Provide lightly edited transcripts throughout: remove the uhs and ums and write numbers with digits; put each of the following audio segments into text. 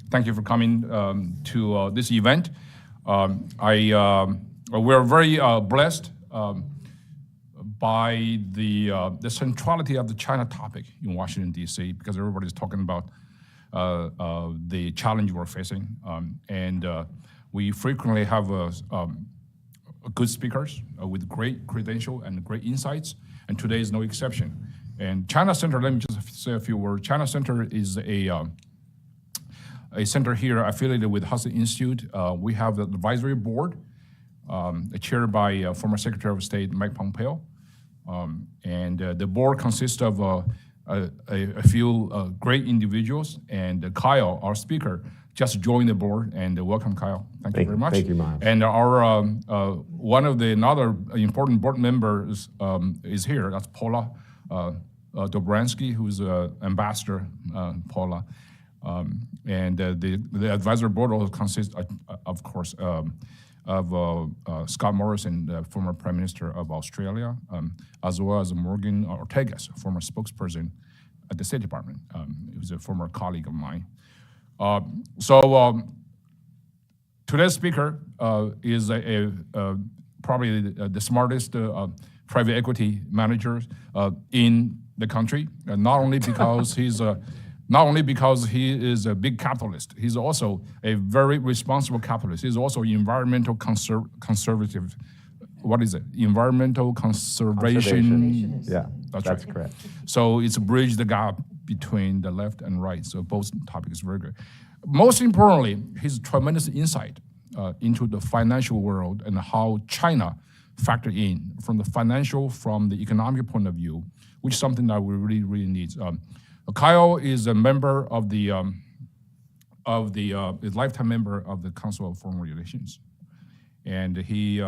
thank you for coming to this event. We're very blessed by the centrality of the China topic in Washington, D.C., because everybody's talking about the challenge we're facing. And we frequently have good speakers with great credential and great insights, and today is no exception. And China Center, let me just say a few words. China Center is a center here affiliated with Hudson Institute. We have the advisory board chaired by former Secretary of State Mike Pompeo. And the board consists of a few great individuals, and Kyle, our speaker, just joined the board, and welcome, Kyle. Thank you very much. Thank you, Miles. And our one of the another important board members is here. That's Paula Dobransky, who's ambassador, Paula. And the advisory board also consists, of course, of Scott Morrison, the former Prime Minister of Australia, as well as Morgan Ortegas, former spokesperson at the State Department, who's a former colleague of mine. Today's speaker is probably the smartest private equity manager in the country, and not only because he is a big capitalist, he's also a very responsible capitalist. He's also environmental conservative. What is it? Environmental conservation. Yeah, that's right. Correct. So it's bridged the gap between the left and right. So both topics very good. Most importantly, his tremendous insight into the financial world and how China factored in from the financial, from the economic point of view, which is something that we really need. Kyle is a member of the lifetime member of the Council of Foreign Relations, and he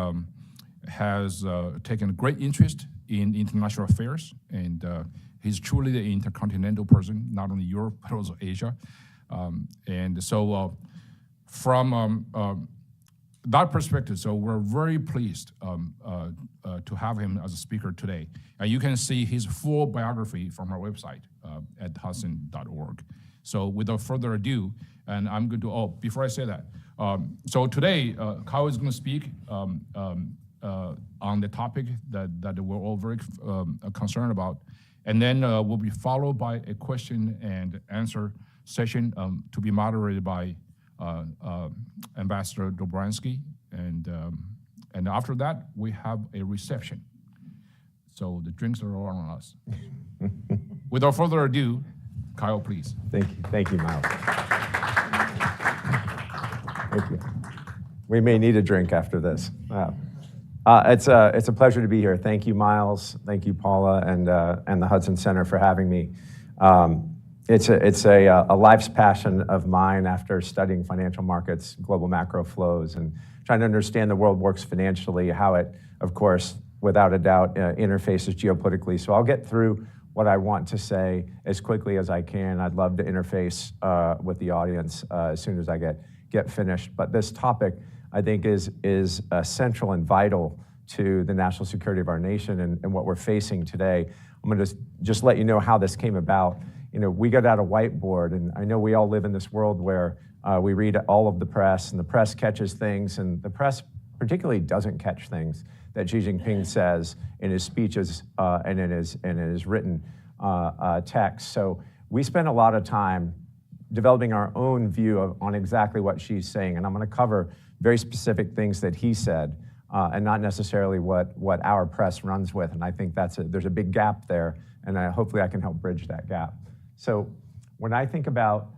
has taken great interest in international affairs, and he's truly the intercontinental person, not only Europe but also Asia. And so from that perspective, so we're very pleased to have him as a speaker today. And you can see his full biography from our website at hudson.org. So without further ado, and I'm going to, before I say that, so today, Kyle is going to speak on the topic that we're all very concerned about. And then we'll be followed by a question and answer session to be moderated by Ambassador Dobransky, and after that we have a reception. So the drinks are all on us. Without further ado, Kyle, please. Thank you, Miles. Thank you. We may need a drink after this. It's a pleasure to be here. Thank you, Miles. Thank you, Paula, and the Hudson Center for having me. It's a life's passion of mine after studying financial markets, global macro flows, and trying to understand the world works financially, how it, of course, without a doubt, interfaces geopolitically. So I'll get through what I want to say as quickly as I can. I'd love to interface with the audience as soon as I get finished. But this topic, I think, is central and vital to the national security of our nation and what we're facing today. I'm going to just let you know how this came about. You know, we got out a whiteboard, and I know we all live in this world where we read all of the press, and the press catches things, and the press particularly doesn't catch things that Xi Jinping says in his speeches and in his written text. So we spent a lot of time developing our own view on exactly what she's saying, and I'm going to cover very specific things that he said, and not necessarily what our press runs with. And I think there's a big gap there, and hopefully I can help bridge that gap. So when I think about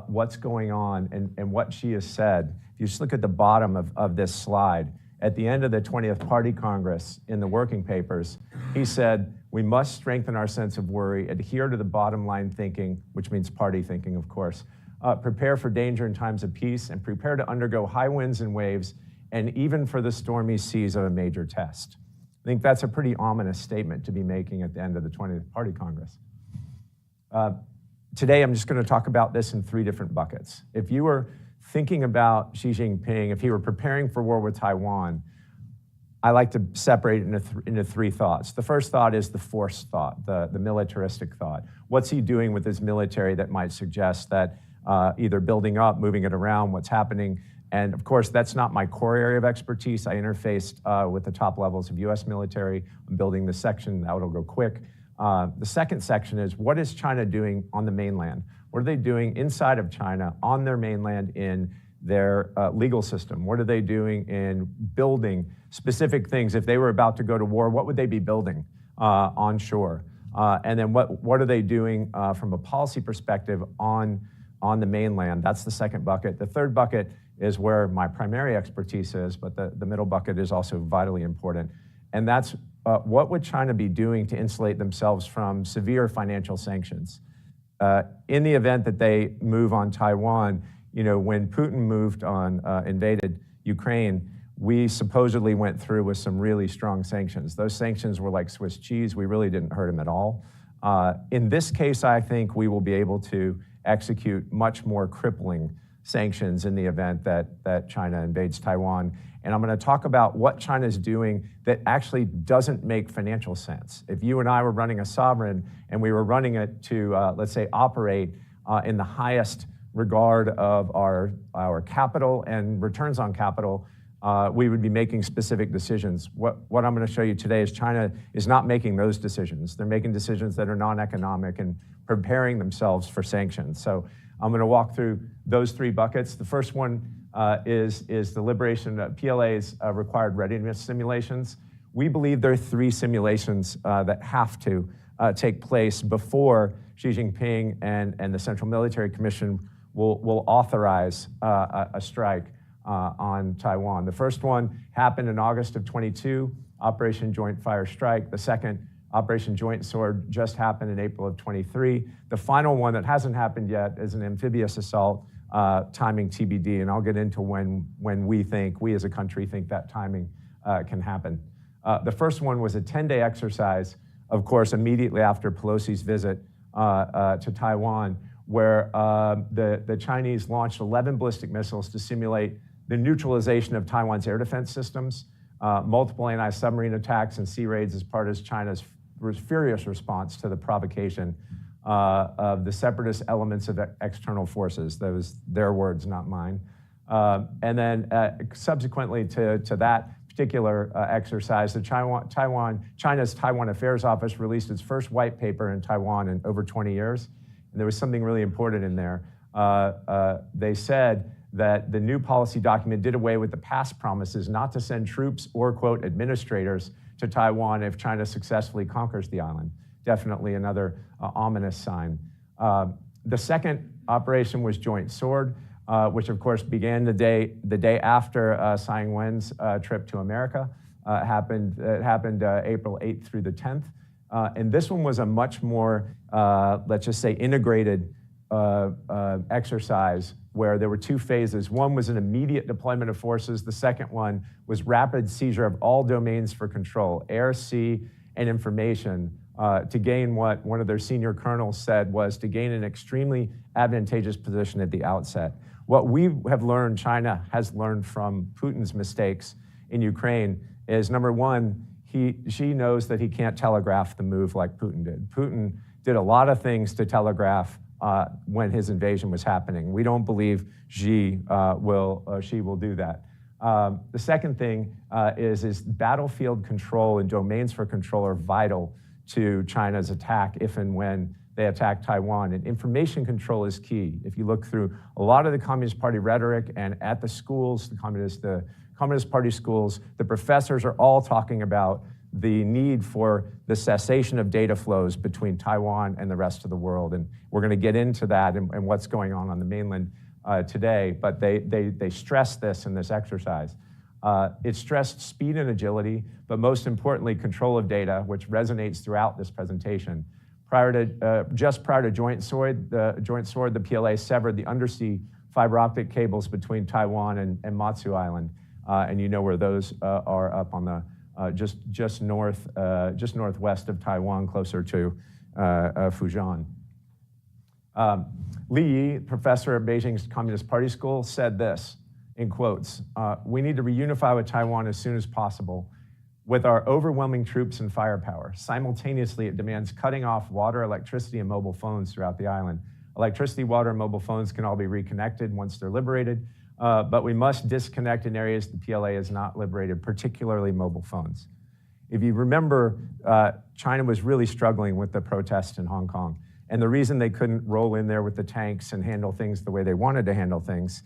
what's going on and what she has said, if you just look at the bottom of this slide, at the end of the 20th Party Congress in the working papers, he said, we must strengthen our sense of worry, adhere to the bottom line thinking, which means party thinking, of course, prepare for danger in times of peace, and prepare to undergo high winds and waves, and even for the stormy seas of a major test. I think that's a pretty ominous statement to be making at the end of the 20th Party Congress. Today, I'm just going to talk about this in three different buckets. If you were thinking about Xi Jinping, if he were preparing for war with Taiwan, I like to separate it into three thoughts. The first thought is the force thought, the militaristic thought. What's he doing with his military that might suggest that either building up, moving it around, what's happening. And of course, that's not my core area of expertise. I interfaced with the top levels of US military. I'm building this section, that'll go quick. The second section is, what is China doing on the mainland? What are they doing inside of China, on their mainland, in their legal system? What are they doing in building specific things? If they were about to go to war, what would they be building onshore? And then what are they doing from a policy perspective on the mainland? That's the second bucket. The third bucket is where my primary expertise is, but the middle bucket is also vitally important. And that's what would China be doing to insulate themselves from severe financial sanctions? In the event that they move on Taiwan, when Putin invaded Ukraine, we supposedly went through with some really strong sanctions. Those sanctions were like Swiss cheese. We really didn't hurt him at all. In this case, I think we will be able to execute much more crippling sanctions in the event that China invades Taiwan. And I'm going to talk about what China is doing that actually doesn't make financial sense. If you and I were running a sovereign and we were running it to, let's say, operate in the highest regard of our capital and returns on capital, we would be making specific decisions. What I'm going to show you today is China is not making those decisions. They're making decisions that are non-economic and preparing themselves for sanctions. So I'm going to walk through those three buckets. The first one is the liberation of PLA's required readiness simulations. We believe there are three simulations that have to take place before Xi Jinping and the Central Military Commission will authorize a strike on Taiwan. The first one happened in August of 22, Operation Joint Fire Strike. The second, Operation Joint Sword, just happened in April of 23. The final one that hasn't happened yet is an amphibious assault, timing TBD, and I'll get into when we as a country think that timing can happen. The first one was a 10-day exercise, of course, immediately after Pelosi's visit to Taiwan, where the Chinese launched 11 ballistic missiles to simulate the neutralization of Taiwan's air defense systems, multiple anti-submarine attacks and sea raids as part of China's furious response to the provocation of the separatist elements of external forces. That was their words, not mine. And then subsequently to that particular exercise, China's Taiwan Affairs Office released its first white paper in Taiwan in over 20 years. And there was something really important in there. They said that the new policy document did away with the past promises not to send troops or, quote, administrators to Taiwan if China successfully conquers the island. Definitely another ominous sign. The second operation was Joint Sword, which of course began the day after Tsai Ing-wen's trip to America. It happened April 8th through the 10th. And this one was a much more, let's just say, integrated exercise where there were two phases. One was an immediate deployment of forces. The second one was rapid seizure of all domains for control, air, sea, and information, to gain what one of their senior colonels said was to gain an extremely advantageous position at the outset. What we have learned, China has learned from Putin's mistakes in Ukraine is, number one, Xi knows that he can't telegraph the move like Putin did. Putin did a lot of things to telegraph when his invasion was happening. We don't believe Xi will do that. The second thing is battlefield control and domains for control are vital to China's attack if and when they attack Taiwan. And information control is key. If you look through a lot of the Communist Party rhetoric and at the schools, the Communist Party schools, the professors are all talking about the need for the cessation of data flows between Taiwan and the rest of the world. And we're going to get into that and what's going on the mainland today. But they stress this in this exercise. It stressed speed and agility, but most importantly, control of data, which resonates throughout this presentation. Just prior to Joint Sword, the PLA severed the undersea fiber optic cables between Taiwan and Matsu Island. And you know where those are up on the just northwest of Taiwan, closer to Fujian. Li Yi, professor at Beijing's Communist Party School, said this, in quotes, "We need to reunify with Taiwan as soon as possible. With our overwhelming troops and firepower. Simultaneously, it demands cutting off water, electricity, and mobile phones throughout the island. Electricity, water, and mobile phones can all be reconnected once they're liberated, but we must disconnect in areas the PLA is not liberated, particularly mobile phones. If you remember, China was really struggling with the protests in Hong Kong. And the reason they couldn't roll in there with the tanks and handle things the way they wanted to handle things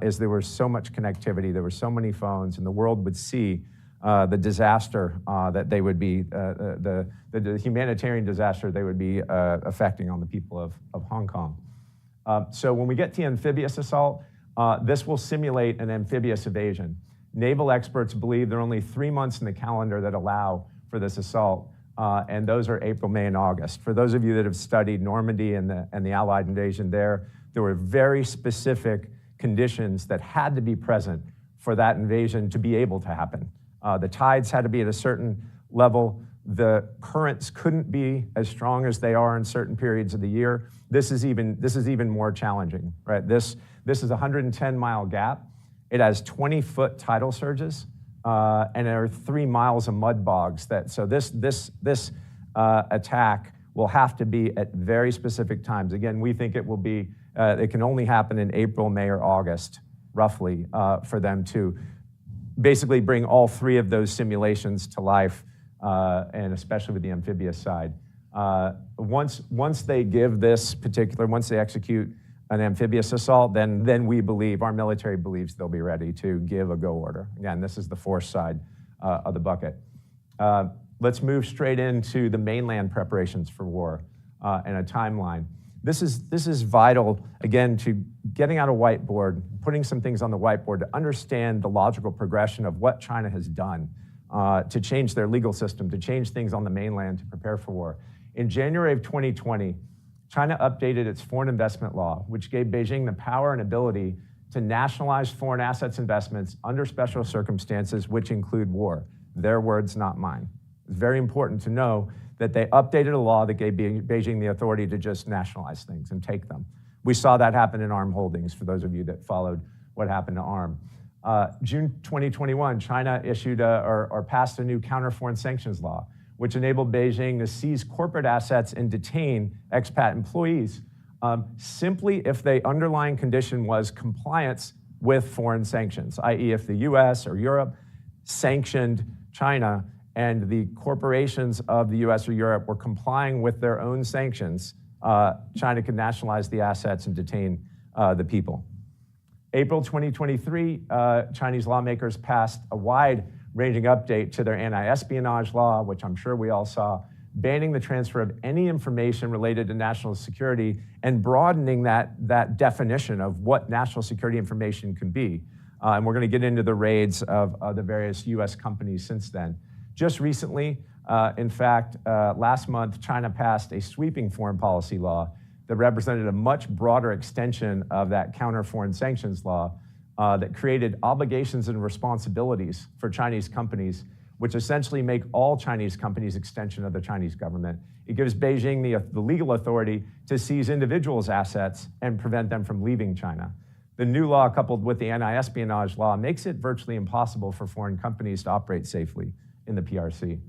is there was so much connectivity, there were so many phones, and the world would see the disaster that they would be, the humanitarian disaster they would be affecting on the people of Hong Kong. So when we get to amphibious assault, this will simulate an amphibious evasion. Naval experts believe there are only 3 months in the calendar that allow for this assault, and those are April, May, and August. For those of you that have studied Normandy and the Allied invasion there were very specific conditions that had to be present for that invasion to be able to happen. The tides had to be at a certain level. The currents couldn't be as strong as they are in certain periods of the year. This is even more challenging, right? This is a 110-mile gap. It has 20-foot tidal surges, and there are 3 miles of mud bogs. So this attack will have to be at very specific times. Again, we think it will be. It can only happen in April, May, or August, roughly, for them to basically bring all 3 of those simulations to life, and especially with the amphibious side. Once they give this particular, once they execute an amphibious assault, then we believe, our military believes they'll be ready to give a go order. Again, this is the force side of the bucket. Let's move straight into the mainland preparations for war and a timeline. This is vital, again, to getting out a whiteboard, putting some things on the whiteboard to understand the logical progression of what China has done to change their legal system, to change things on the mainland to prepare for war. In January of 2020, China updated its foreign investment law, which gave Beijing the power and ability to nationalize foreign assets investments under special circumstances, which include war. Their words, not mine. It's very important to know that they updated a law that gave Beijing the authority to just nationalize things and take them. We saw that happen in ARM Holdings, for those of you that followed what happened to ARM. June 2021, China issued or passed a new counter-foreign sanctions law, which enabled Beijing to seize corporate assets and detain expat employees simply if the underlying condition was compliance with foreign sanctions, i.e. if the US or Europe sanctioned China and the corporations of the US or Europe were complying with their own sanctions, China could nationalize the assets and detain the people. April 2023, Chinese lawmakers passed a wide-ranging update to their anti-espionage law, which I'm sure we all saw, banning the transfer of any information related to national security and broadening that definition of what national security information can be. And we're going to get into the raids of the various US companies since then. Just recently, in fact, last month, China passed a sweeping foreign policy law that represented a much broader extension of that counter-foreign sanctions law that created obligations and responsibilities for Chinese companies, which essentially make all Chinese companies extension of the Chinese government. It gives Beijing the legal authority to seize individuals' assets and prevent them from leaving China. The new law, coupled with the anti-espionage law, makes it virtually impossible for foreign companies to operate safely in the PRC.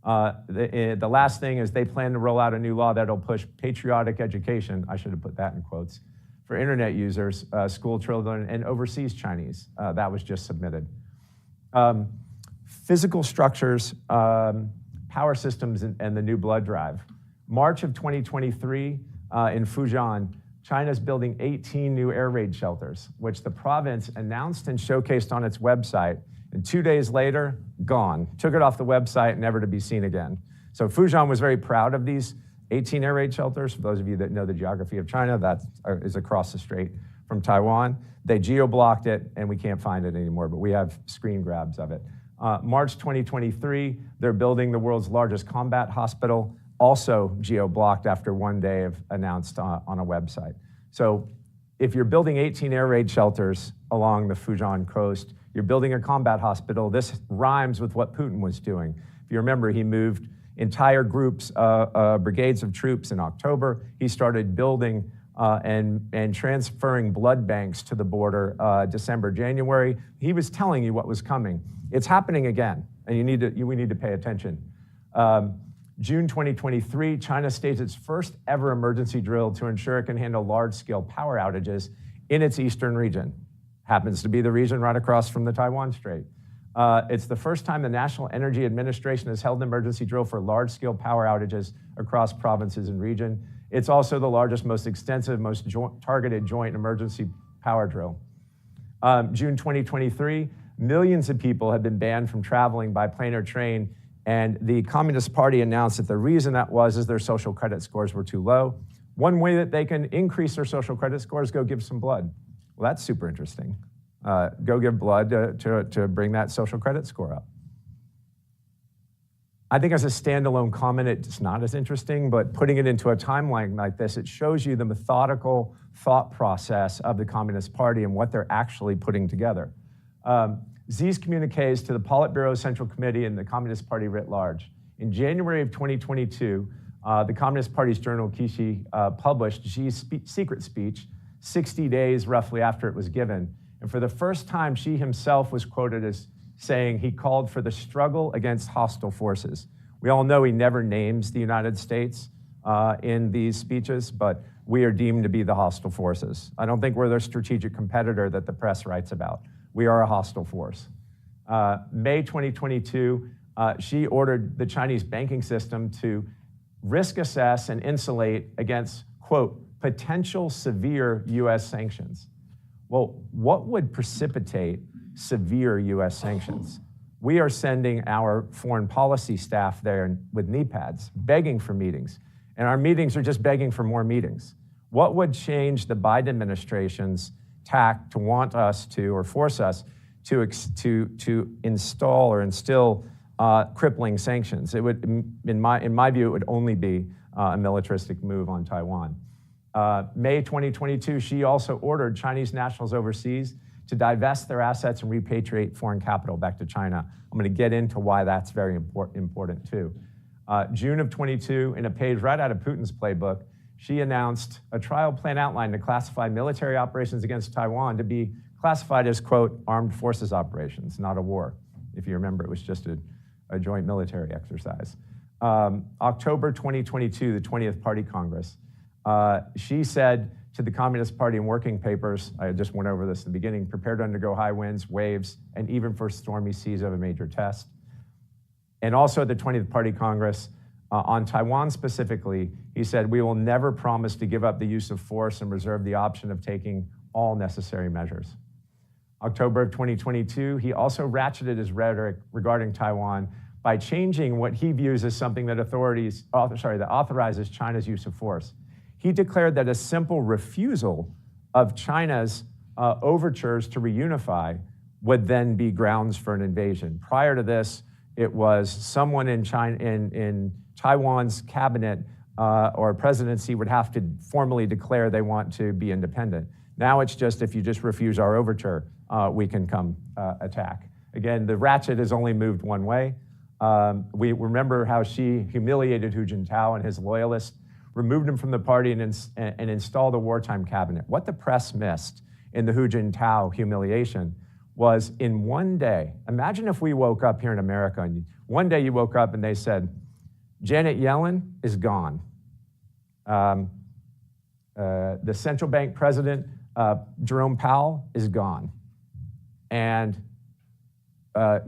The last thing is they plan to roll out a new law that'll push patriotic education, I should have put that in quotes, for internet users, school children, and overseas Chinese. That was just submitted. Physical structures, power systems, and the new blood drive. March of 2023 in Fujian, China's building 18 new air raid shelters, which the province announced and showcased on its website. And 2 days later, gone. Took it off the website, never to be seen again. So Fujian was very proud of these 18 air raid shelters. For those of you that know the geography of China, that is across the strait from Taiwan. They geo-blocked it, and we can't find it anymore, but we have screen grabs of it. March 2023, they're building the world's largest combat hospital, also geo-blocked after 1 day of announced on a website. So if you're building 18 air raid shelters along the Fujian coast, you're building a combat hospital. This rhymes with what Putin was doing. If you remember, he moved entire groups, brigades of troops in October. He started building and transferring blood banks to the border December, January. He was telling you what was coming. It's happening again, and we need to pay attention. June 2023, China staged its first ever emergency drill to ensure it can handle large-scale power outages in its eastern region. Happens to be the region right across from the Taiwan Strait. It's the first time the National Energy Administration has held an emergency drill for large-scale power outages across provinces and region. It's also the largest, most extensive, most targeted joint emergency power drill. June 2023, millions of people have been banned from traveling by plane or train, and the Communist Party announced that the reason that was is their social credit scores were too low. One way that they can increase their social credit scores, go give some blood. Well, that's super interesting. Go give blood to bring that social credit score up. I think as a standalone comment, it's not as interesting, but putting it into a timeline like this, it shows you the methodical thought process of the Communist Party and what they're actually putting together. X's communiques to the Politburo Central Committee and the Communist Party writ large. In January of 2022, the Communist Party's journal Kishi published Xi's secret speech 60 days roughly after it was given. And for the first time, Xi himself was quoted as saying he called for the struggle against hostile forces. We all know he never names the United States in these speeches, but we are deemed to be the hostile forces. I don't think we're the strategic competitor that the press writes about. We are a hostile force. May 2022, Xi ordered the Chinese banking system to risk assess and insulate against, quote, potential severe US sanctions. Well, what would precipitate severe US sanctions? We are sending our foreign policy staff there with knee pads, begging for meetings. And our meetings are just begging for more meetings. What would change the Biden administration's tack to want us to, or force us to install or instill crippling sanctions? It would, in my view, it would only be a militaristic move on Taiwan. May 2022, Xi also ordered Chinese nationals overseas to divest their assets and repatriate foreign capital back to China. I'm going to get into why that's very important too. June of 22, in a page right out of Putin's playbook, Xi announced a trial plan outline to classify military operations against Taiwan to be classified as, quote, armed forces operations, not a war. If you remember, it was just a joint military exercise. October 2022, the 20th Party Congress, Xi said to the Communist Party in working papers, I just went over this at the beginning, prepared to undergo high winds, waves, and even for stormy seas of a major test. And also at the 20th Party Congress, on Taiwan specifically, he said, we will never promise to give up the use of force and reserve the option of taking all necessary measures. October of 2022, he also ratcheted his rhetoric regarding Taiwan by changing what he views as something that that authorizes China's use of force. He declared that a simple refusal of China's overtures to reunify would then be grounds for an invasion. Prior to this, it was someone in Taiwan's cabinet or presidency would have to formally declare they want to be independent. Now it's just, if you just refuse our overture, we can come attack. Again, the ratchet has only moved one way. We remember how Xi humiliated Hu Jintao and his loyalists, removed him from the party and installed a wartime cabinet. What the press missed in the Hu Jintao humiliation was in one day, imagine if we woke up here in America and one day you woke up and they said, Janet Yellen is gone. The central bank president, Jerome Powell, is gone. And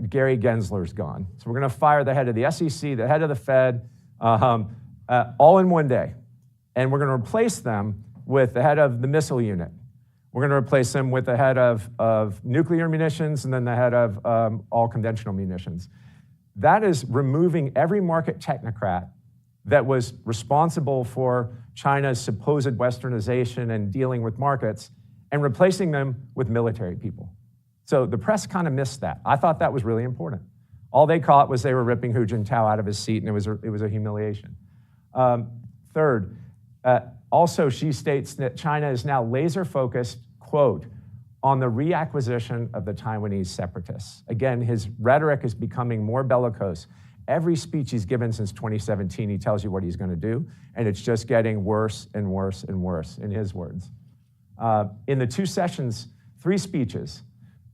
Gary Gensler's gone. So we're going to fire the head of the SEC, the head of the Fed, all in one day. And we're going to replace them with the head of the missile unit. We're going to replace them with the head of nuclear munitions and then the head of all conventional munitions. That is removing every market technocrat that was responsible for China's supposed westernization and dealing with markets and replacing them with military people. So the press kind of missed that. I thought that was really important. All they caught was they were ripping Hu Jintao out of his seat, and it was a humiliation. Third, also Xi states that China is now laser-focused, quote, on the reacquisition of the Taiwanese separatists. Again, his rhetoric is becoming more bellicose. Every speech he's given since 2017, he tells you what he's going to do, and it's just getting worse and worse and worse, in his words. In the 2 sessions, 3 speeches,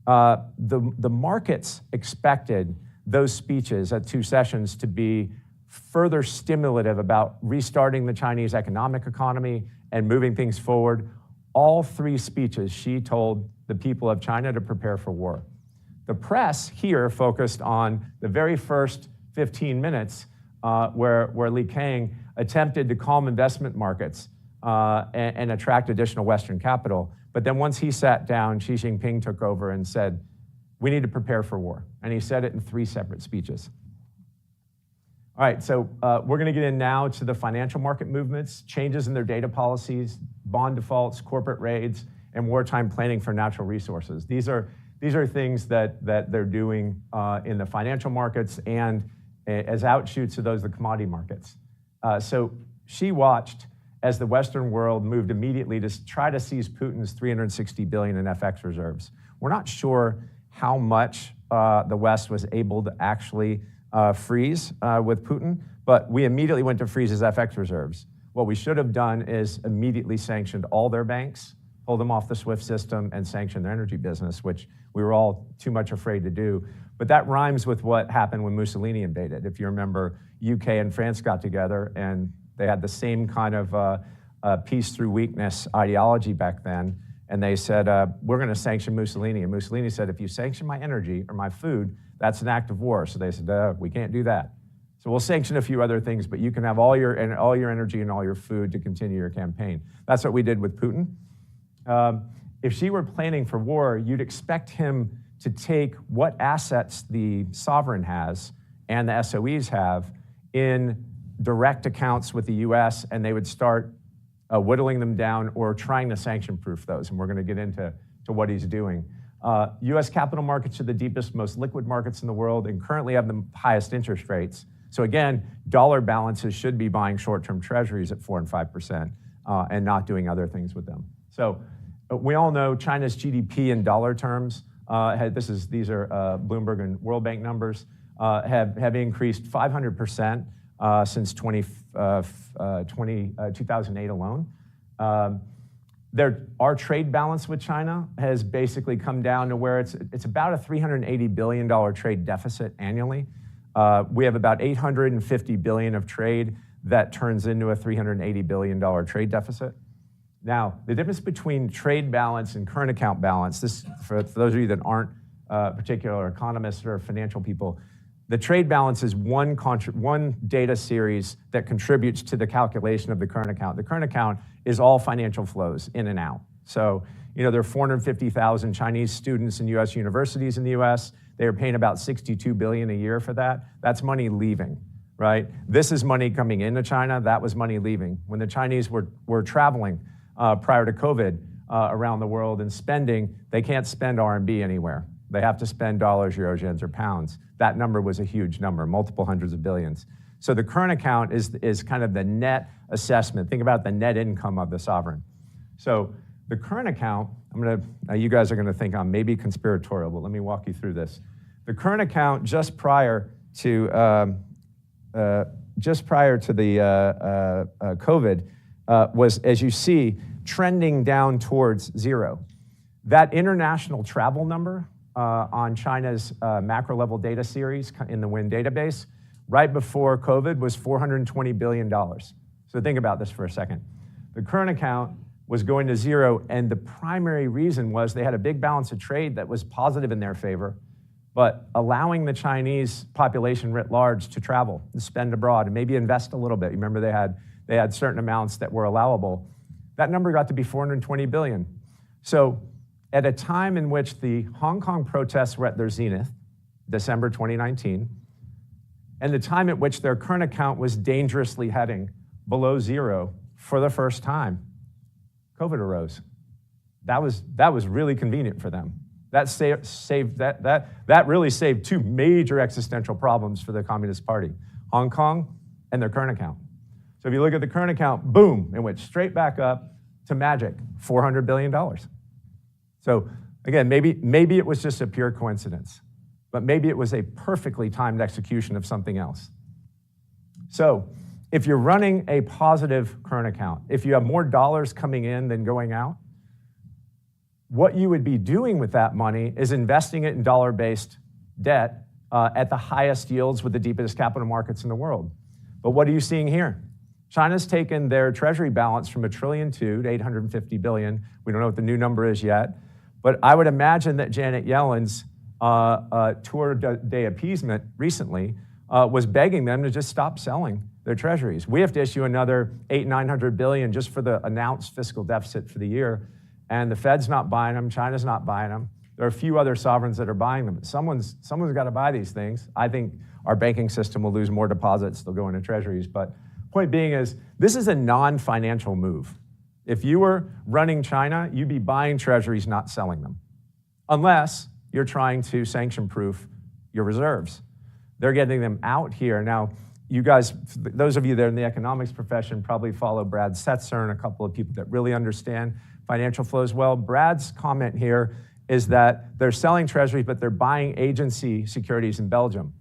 the markets expected those speeches at 2 sessions to be further stimulative about restarting the Chinese economy and moving things forward. All 3 speeches, Xi told the people of China to prepare for war. The press here focused on the very first 15 minutes where Li Kang attempted to calm investment markets and attract additional Western capital. But then once he sat down, Xi Jinping took over and said, we need to prepare for war. And he said it in 3 separate speeches. All right, so we're going to get in now to the financial market movements, changes in their data policies, bond defaults, corporate raids, and wartime planning for natural resources. These are things that they're doing in the financial markets and as outshoots of those, the commodity markets. So Xi watched as the Western world moved immediately to try to seize Putin's $360 billion in FX reserves. We're not sure how much the West was able to actually freeze with Putin, but we immediately went to freeze his FX reserves. What we should have done is immediately sanctioned all their banks, pulled them off the SWIFT system, and sanctioned their energy business, which we were all too much afraid to do. But that rhymes with what happened when Mussolini invaded. If you remember, UK and France got together, and they had the same kind of peace through weakness ideology back then, and they said, we're going to sanction Mussolini. And Mussolini said, if you sanction my energy or my food, that's an act of war. So they said, we can't do that. So we'll sanction a few other things, but you can have all your energy and all your food to continue your campaign. That's what we did with Putin. If Xi were planning for war, you'd expect him to take what assets the sovereign has and the SOEs have in direct accounts with the US, and they would start whittling them down or trying to sanction-proof those, and we're going to get into what he's doing. US capital markets are the deepest, most liquid markets in the world and currently have the highest interest rates. So again, dollar balances should be buying short-term treasuries at 4 and 5% and not doing other things with them. So we all know China's GDP in dollar terms, these are Bloomberg and World Bank numbers, have increased 500% since 2008 alone. Our trade balance with China has basically come down to where it's about a $380 billion trade deficit annually. We have about $850 billion of trade that turns into a $380 billion trade deficit. Now, the difference between trade balance and current account balance, this for those of you that aren't particular economists or financial people, the trade balance is one data series that contributes to the calculation of the current account. The current account is all financial flows in and out. So, there are 450,000 Chinese students in US universities in the US. They are paying about $62 billion a year for that. That's money leaving, right? This is money coming into China. That was money leaving. When the Chinese were traveling prior to COVID around the world and spending, they can't spend RMB anywhere. They have to spend dollars, euros, yens, or pounds. That number was a huge number, multiple hundreds of billions. So the current account is kind of the net assessment. Think about the net income of the sovereign. So the current account, you guys are gonna think I'm maybe conspiratorial, but let me walk you through this. The current account just prior to the COVID was, as you see, trending down towards zero. That international travel number on China's macro level data series in the WIN database, right before COVID was $420 billion. So think about this for a second. The current account was going to zero, and the primary reason was they had a big balance of trade that was positive in their favor, but allowing the Chinese population writ large to travel, to spend abroad, and maybe invest a little bit. Remember, they had certain amounts that were allowable. That number got to be $420 billion. So at a time in which the Hong Kong protests were at their zenith, December 2019, and the time at which their current account was dangerously heading below zero for the first time, COVID arose. That was really convenient for them. That really saved two major existential problems for the Communist Party, Hong Kong and their current account. So if you look at the current account, boom, it went straight back up to magic, $400 billion. So again, maybe it was just a pure coincidence, but maybe it was a perfectly timed execution of something else. So if you're running a positive current account, if you have more dollars coming in than going out, what you would be doing with that money is investing it in dollar-based debt at the highest yields with the deepest capital markets in the world. But what are you seeing here? China's taken their treasury balance from $1.2 trillion to $850 billion. We don't know what the new number is yet. But I would imagine that Janet Yellen's tour de appeasement recently was begging them to just stop selling their treasuries. We have to issue another $900 billion just for the announced fiscal deficit for the year. And the Fed's not buying them, China's not buying them. There are a few other sovereigns that are buying them. Someone's got to buy these things. I think our banking system will lose more deposits, they'll go into treasuries. But point being is, this is a non-financial move. If you were running China, you'd be buying treasuries, not selling them. Unless you're trying to sanction-proof your reserves. They're getting them out here. Now, you guys, those of you that are in the economics profession probably follow Brad Setzer and a couple of people that really understand financial flows well. Brad's comment here is that they're selling treasuries, but they're buying agency securities in Belgium.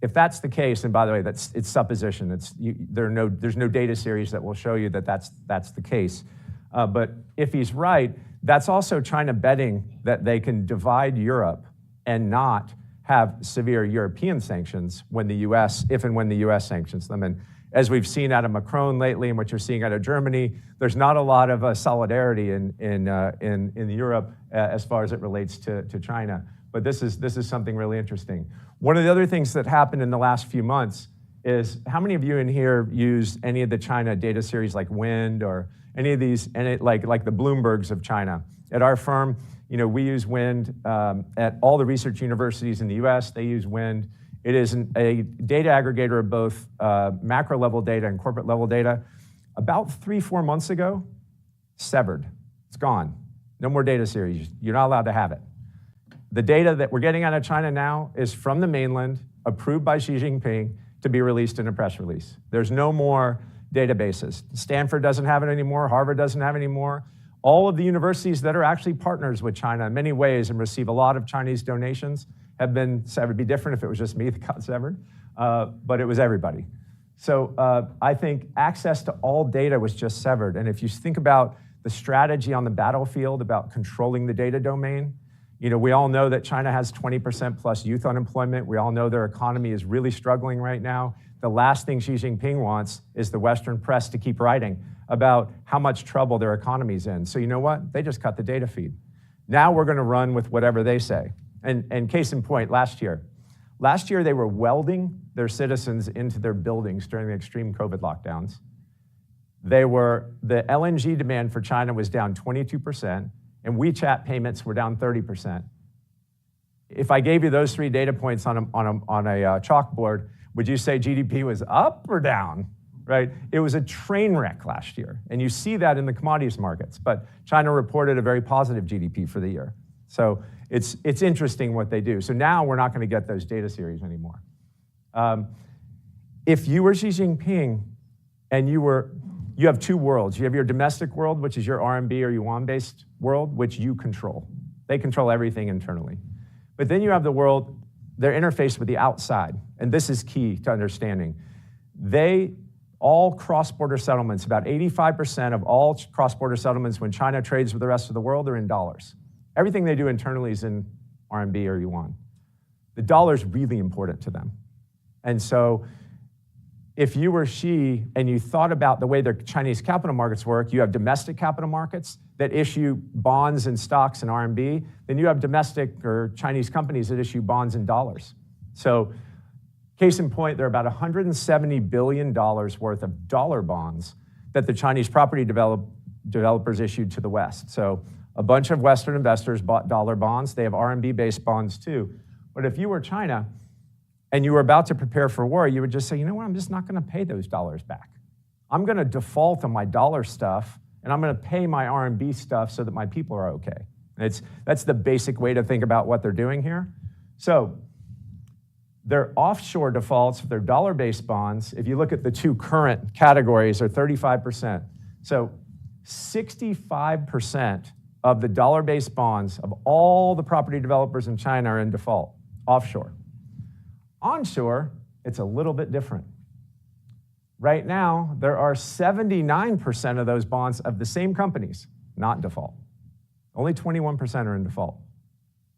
If that's the case, and by the way, it's supposition. There's no data series that will show you that that's the case. But if he's right, that's also China betting that they can divide Europe and not have severe European sanctions when if and when the US sanctions them. And as we've seen out of Macron lately and what you're seeing out of Germany, there's not a lot of solidarity in Europe as far as it relates to China. But this is something really interesting. One of the other things that happened in the last few months is, how many of you in here use any of the China data series like WIND or any of these, like the Bloombergs of China? At our firm, we use WIND. At all the research universities in the US, they use WIND. It is a data aggregator of both macro level data and corporate level data. About 3-4 months ago, severed. It's gone. No more data series. You're not allowed to have it. The data that we're getting out of China now is from the mainland, approved by Xi Jinping to be released in a press release. There's no more databases. Stanford doesn't have it anymore. Harvard doesn't have it anymore. All of the universities that are actually partners with China in many ways and receive a lot of Chinese donations have been severed. It'd be different if it was just me that got severed, but it was everybody. So I think access to all data was just severed. And if you think about the strategy on the battlefield about controlling the data domain, we all know that China has 20% plus youth unemployment. We all know their economy is really struggling right now. The last thing Xi Jinping wants is the Western press to keep writing about how much trouble their economy's in. So you know what? They just cut the data feed. Now we're going to run with whatever they say. And case in point, last year they were welding their citizens into their buildings during the extreme COVID lockdowns. The LNG demand for China was down 22%, and WeChat payments were down 30%. If I gave you those 3 data points on a chalkboard, would you say GDP was up or down? Right? It was a train wreck last year, and you see that in the commodities markets. But China reported a very positive GDP for the year. So it's interesting what they do. So now we're not going to get those data series anymore. If you were Xi Jinping and you have 2 worlds. You have your domestic world, which is your RMB or yuan-based world, which you control. They control everything internally. But then you have the world, they're interfaced with the outside, and this is key to understanding. All cross-border settlements, about 85% of all cross-border settlements when China trades with the rest of the world are in dollars. Everything they do internally is in RMB or yuan. The dollar is really important to them. And so if you were Xi and you thought about the way their Chinese capital markets work, you have domestic capital markets that issue bonds and stocks in RMB, then you have domestic or Chinese companies that issue bonds in dollars. So case in point, there are about $170 billion worth of dollar bonds that the Chinese property developers issued to the West. So a bunch of Western investors bought dollar bonds. They have RMB-based bonds too. But if you were China and you were about to prepare for war, you would just say, you know what, I'm just not going to pay those dollars back. I'm going to default on my dollar stuff, and I'm going to pay my RMB stuff so that my people are okay. That's the basic way to think about what they're doing here. So their offshore defaults for their dollar-based bonds, if you look at the 2 current categories, are 35%. So 65% of the dollar-based bonds of all the property developers in China are in default, offshore. Onshore, it's a little bit different. Right now, there are 79% of those bonds of the same companies not in default. Only 21% are in default.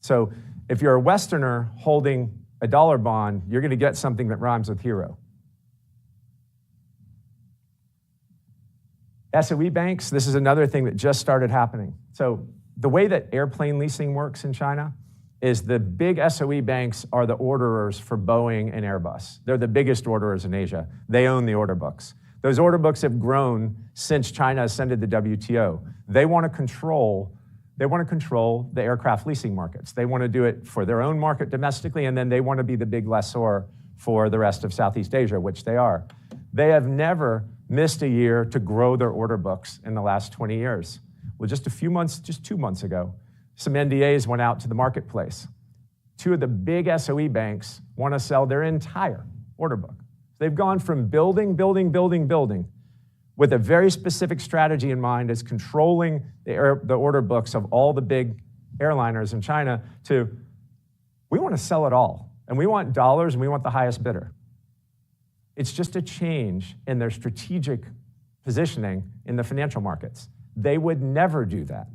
So if you're a Westerner holding a dollar bond, you're going to get something that rhymes with hero. Soe Banks, this is another thing that just started happening. So the way that airplane leasing works in China is the big Soe Banks are the orderers for Boeing and Airbus. They're the biggest orderers in Asia. They own the order books. Those order books have grown since China ascended the WTO. They want to control the aircraft leasing markets. They want to do it for their own market domestically, and then they want to be the big lessor for the rest of Southeast Asia, which they are. They have never missed a year to grow their order books in the last 20 years. Well, just 2 months ago, some NDAs went out to the marketplace. Two of the big Soe banks want to sell their entire order book. They've gone from building, with a very specific strategy in mind as controlling the order books of all the big airliners in China to, we want to sell it all, and we want dollars, and we want the highest bidder. It's just a change in their strategic positioning in the financial markets. They would never do that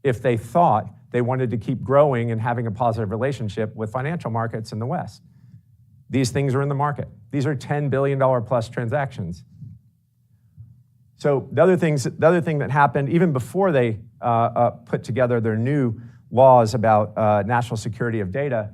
if they thought they wanted to keep growing and having a positive relationship with financial markets in the West. These things are in the market. These are $10 billion plus transactions. So the other thing that happened, even before they put together their new laws about national security of data,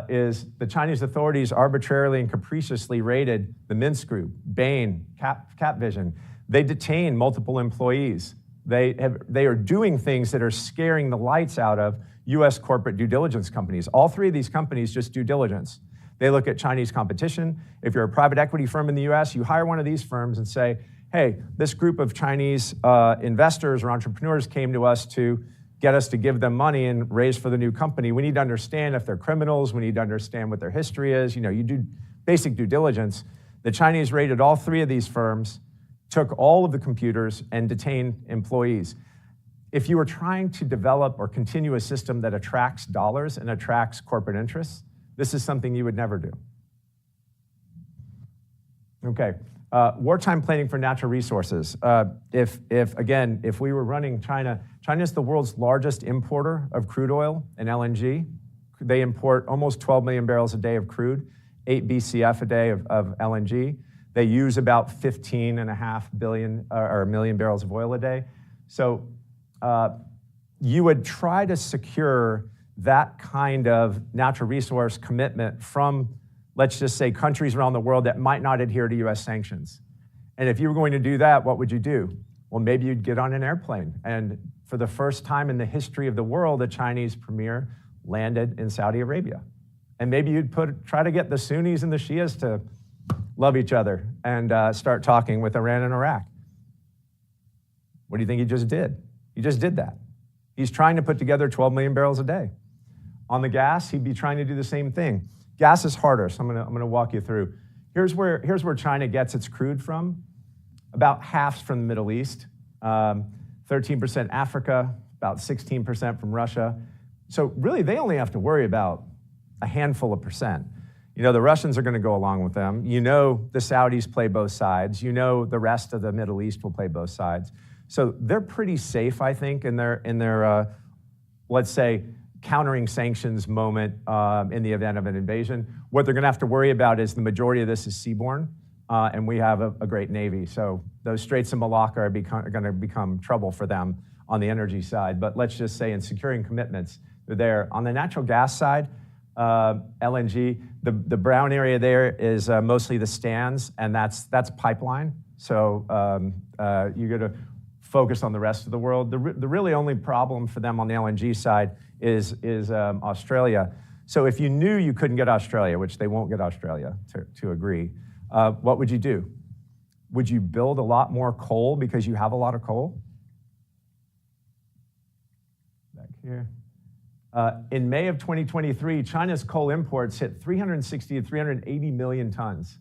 is the Chinese authorities arbitrarily and capriciously raided the Minsk group, Bain Cap Vision. They detain multiple employees. They are doing things that are scaring the lights out of US corporate due diligence companies. All three of these companies just due diligence. They look at Chinese competition. If you're a private equity firm in the US, you hire one of these firms and say, hey, this group of Chinese investors or entrepreneurs came to us to get us to give them money and raise for the new company. We need to understand if they're criminals. We need to understand what their history is. You know, you do basic due diligence. The Chinese raided all three of these firms, took all of the computers, and detained employees. If you were trying to develop or continue a system that attracts dollars and attracts corporate interests, this is something you would never do. Okay, wartime planning for natural resources. If we were running China is the world's largest importer of crude oil and LNG. They import almost 12 million barrels a day of crude, 8 BCF a day of LNG. They use about 15.5 million barrels of oil a day. So you would try to secure that kind of natural resource commitment from, let's just say, countries around the world that might not adhere to US sanctions. And if you were going to do that, what would you do? Well, maybe you'd get on an airplane. And for the first time in the history of the world, a Chinese premier landed in Saudi Arabia. And maybe you'd try to get the Sunnis and the Shias to love each other and start talking with Iran and Iraq. What do you think he just did? He just did that. He's trying to put together 12 million barrels a day. On the gas, he'd be trying to do the same thing. Gas is harder, so I'm gonna walk you through. Here's where China gets its crude from. About half from the Middle East, 13% Africa, about 16% from Russia. So really, they only have to worry about a handful of percent. You know, the Russians are gonna go along with them. You know the Saudis play both sides. You know the rest of the Middle East will play both sides. So they're pretty safe, I think, in their let's say, countering sanctions moment in the event of an invasion. What they're gonna have to worry about is the majority of this is seaborne, and we have a great Navy. So those Straits of Malacca are gonna become trouble for them on the energy side. But let's just say in securing commitments, they're there. On the natural gas side, LNG, the brown area there is mostly the stands, and that's pipeline. So you gotta focus on the rest of the world. The really only problem for them on the LNG side is Australia. So if you knew you couldn't get Australia, which they won't get Australia to agree, what would you do? Would you build a lot more coal because you have a lot of coal? Back here. In May of 2023, China's coal imports hit 360 to 380 million tons.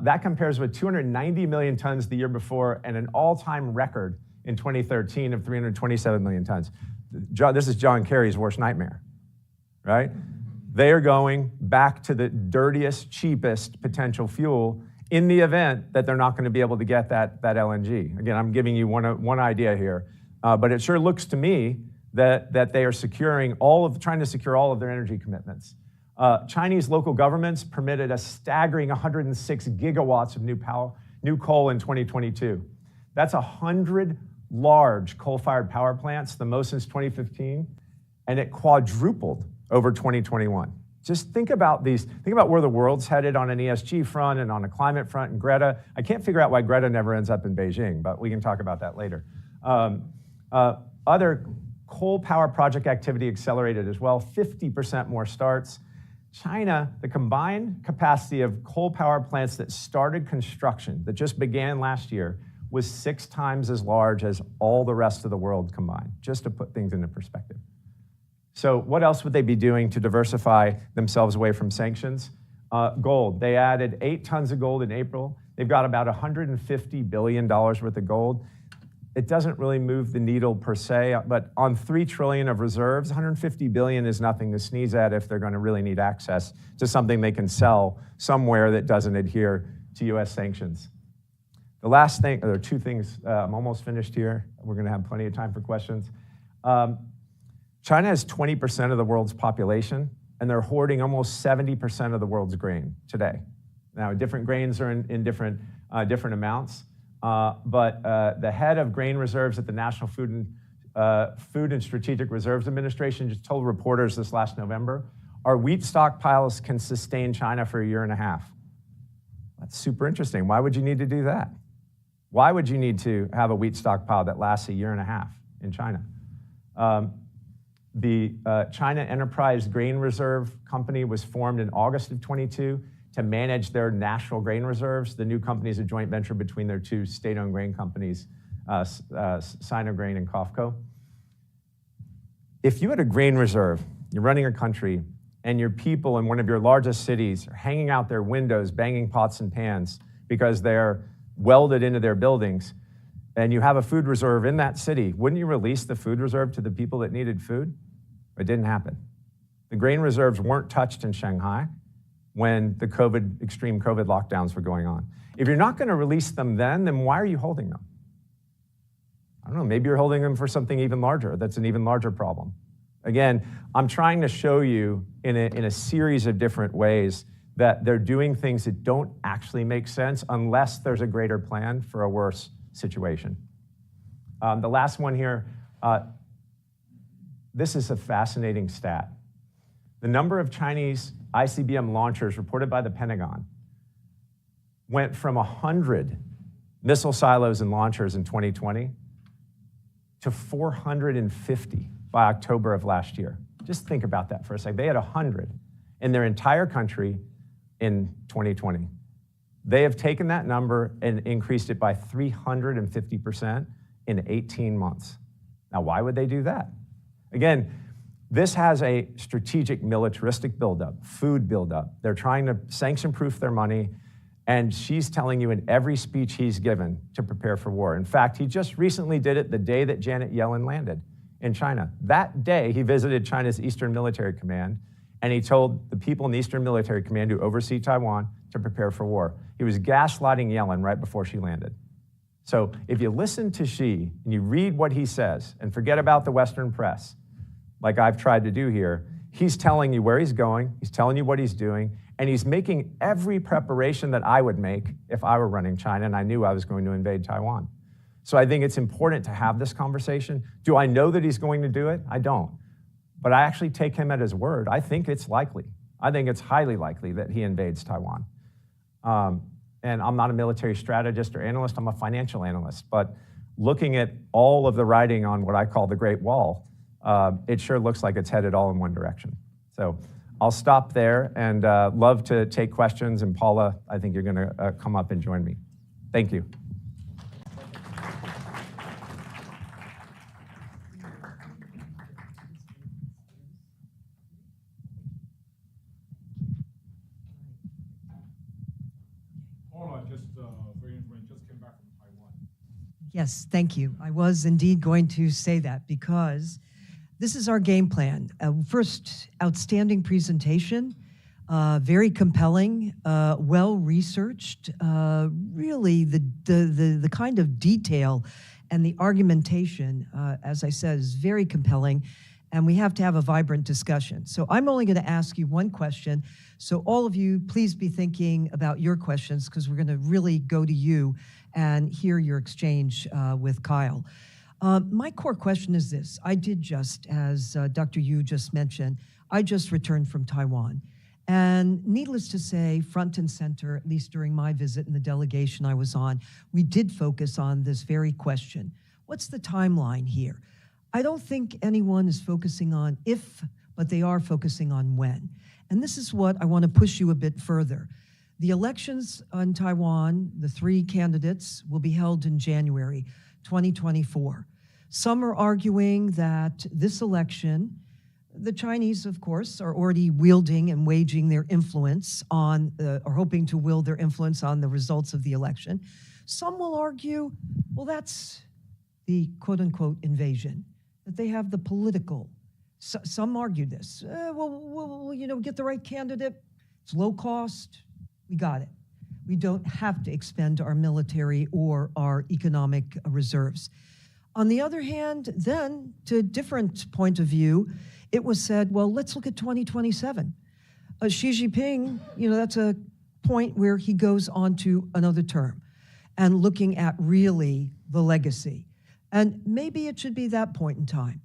That compares with 290 million tons the year before and an all-time record in 2013 of 327 million tons. This is John Kerry's worst nightmare, right? They are going back to the dirtiest, cheapest potential fuel in the event that they're not going to be able to get that LNG. Again, I'm giving you one idea here, but it sure looks to me that they are trying to secure all of their energy commitments. Chinese local governments permitted a staggering 106 gigawatts of new coal in 2022. That's 100 large coal-fired power plants, the most since 2015, and it quadrupled over 2021. Just think about these, think about where the world's headed on an ESG front and on a climate front and Greta. I can't figure out why Greta never ends up in Beijing, but we can talk about that later. Other coal power project activity accelerated as well, 50% more starts. China, the combined capacity of coal power plants that started construction, that just began last year, was 6 times as large as all the rest of the world combined, just to put things into perspective. So what else would they be doing to diversify themselves away from sanctions? Gold. They added 8 tons of gold in April. They've got about $150 billion worth of gold. It doesn't really move the needle per se, but on $3 trillion of reserves, $150 billion is nothing to sneeze at if they're going to really need access to something they can sell somewhere that doesn't adhere to US sanctions. The last thing, there are 2 things, I'm almost finished here. We're going to have plenty of time for questions. China has 20% of the world's population, and they're hoarding almost 70% of the world's grain today. Now, different grains are in different amounts, but the head of grain reserves at the National Food and Strategic Reserves Administration just told reporters this last November, our wheat stockpiles can sustain China for 1.5 years. That's super interesting. Why would you need to do that? Why would you need to have a wheat stockpile that lasts 1.5 years in China? The China Enterprise Grain Reserve Company was formed in August of 22 to manage their national grain reserves. The new company is a joint venture between their 2 state-owned grain companies, Sinograin and COFCO. If you had a grain reserve, you're running a country, and your people in one of your largest cities are hanging out their windows, banging pots and pans because they're welded into their buildings, and you have a food reserve in that city, wouldn't you release the food reserve to the people that needed food? It didn't happen. The grain reserves weren't touched in Shanghai when the extreme COVID lockdowns were going on. If you're not going to release them then why are you holding them? I don't know, maybe you're holding them for something even larger. That's an even larger problem. Again, I'm trying to show you in a series of different ways that they're doing things that don't actually make sense unless there's a greater plan for a worse situation. The last one here, this is a fascinating stat. The number of Chinese ICBM launchers reported by the Pentagon went from 100 missile silos and launchers in 2020 to 450 by October of last year. Just think about that for a second. They had 100 in their entire country in 2020. They have taken that number and increased it by 350% in 18 months. Now, why would they do that? Again, this has a strategic militaristic buildup, food buildup. They're trying to sanction-proof their money, and she's telling you in every speech he's given to prepare for war. In fact, he just recently did it the day that Janet Yellen landed in China. That day, he visited China's Eastern Military Command, and he told the people in the Eastern Military Command who oversee Taiwan to prepare for war. He was gaslighting Yellen right before she landed. So if you listen to Xi and you read what he says and forget about the Western press, like I've tried to do here, he's telling you where he's going, he's telling you what he's doing, and he's making every preparation that I would make if I were running China and I knew I was going to invade Taiwan. So I think it's important to have this conversation. Do I know that he's going to do it? I don't. But I actually take him at his word. I think it's likely. I think it's highly likely that he invades Taiwan. And I'm not a military strategist or analyst, I'm a financial analyst. But looking at all of the writing on what I call the Great Wall, it sure looks like it's headed all in one direction. So I'll stop there and love to take questions. And Paula, I think you're going to come up and join me. Thank you. Paula, just came back from Taiwan. Yes, thank you. I was indeed going to say that because this is our game plan. First, outstanding presentation, very compelling, well-researched, really the kind of detail and the argumentation, as I said, is very compelling. and we have to have a vibrant discussion. So I'm only going to ask you one question. So all of you, please be thinking about your questions, because we're going to really go to you and hear your exchange with Kyle. My core question is this. I did just, as Dr. Yu just mentioned, I just returned from Taiwan. And needless to say, front and center, at least during my visit and the delegation I was on, we did focus on this very question. What's the timeline here? I don't think anyone is focusing on if, but they are focusing on when. And this is what I want to push you a bit further. The elections in Taiwan, the 3 candidates, will be held in January 2024. Some are arguing that this election, the Chinese, of course, are already wielding and waging their influence on, or hoping to wield their influence on the results of the election. Some will argue, well, that's the quote-unquote invasion, that they have the political. Some argue this. Well, you know, get the right candidate. It's low cost. We got it. We don't have to expend our military or our economic reserves. On the other hand, then, to a different point of view, it was said, well, let's look at 2027. Xi Jinping, you know, that's a point where he goes on to another term and looking at really the legacy. And maybe it should be that point in time.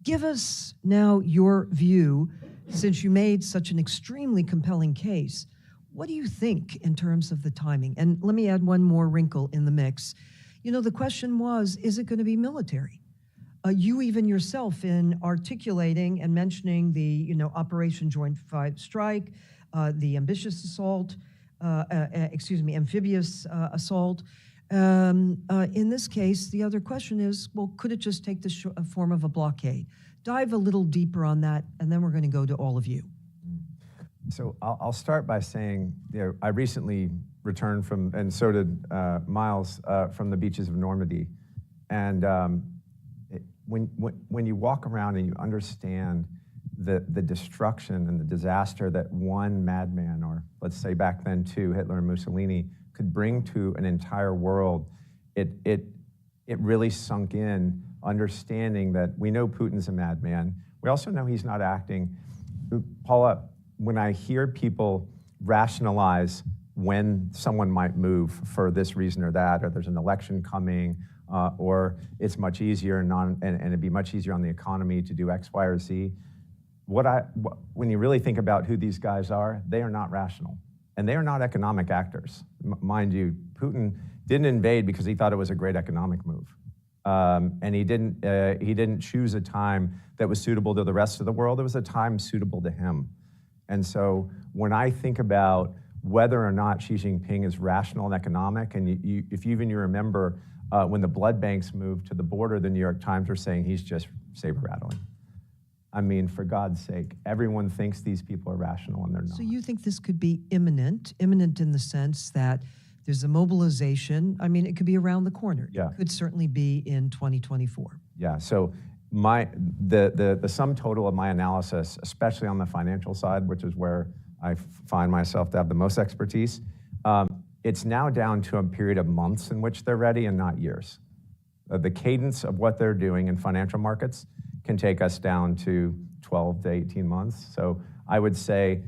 Give us now your view, since you made such an extremely compelling case. What do you think in terms of the timing? And let me add one more wrinkle in the mix. You know, the question was, is it going to be military? You even yourself, in articulating and mentioning the, you know, Operation Joint Strike, the Amphibious Assault, Amphibious Assault. In this case, the other question is, well, could it just take the form of a blockade? Dive a little deeper on that, and then we're going to go to all of you. So I'll start by saying, you know, I recently returned from, and so did Miles, from the beaches of Normandy. And when you walk around and you understand the destruction and the disaster that one madman, or let's say back then 2, Hitler and Mussolini, could bring to an entire world, it really sunk in, understanding that we know Putin's a madman. We also know he's not acting. Paula, when I hear people rationalize when someone might move for this reason or that, or there's an election coming, or it's much easier and it'd be much easier on the economy to do X, Y, or Z, when you really think about who these guys are, they are not rational. And they are not economic actors. Mind you, Putin didn't invade because he thought it was a great economic move. And he didn't choose a time that was suitable to the rest of the world. It was a time suitable to him. And so when I think about whether or not Xi Jinping is rational and economic, and if you remember when the blood banks moved to the border, the New York Times were saying he's just saber rattling. I mean, for God's sake, everyone thinks these people are rational and they're not. So you think this could be imminent in the sense that there's a mobilization. I mean, it could be around the corner. Yeah. It could certainly be in 2024. Yeah, so the sum total of my analysis, especially on the financial side, which is where I find myself to have the most expertise, it's now down to a period of months in which they're ready and not years. The cadence of what they're doing in financial markets can take us down to 12 to 18 months. So I would say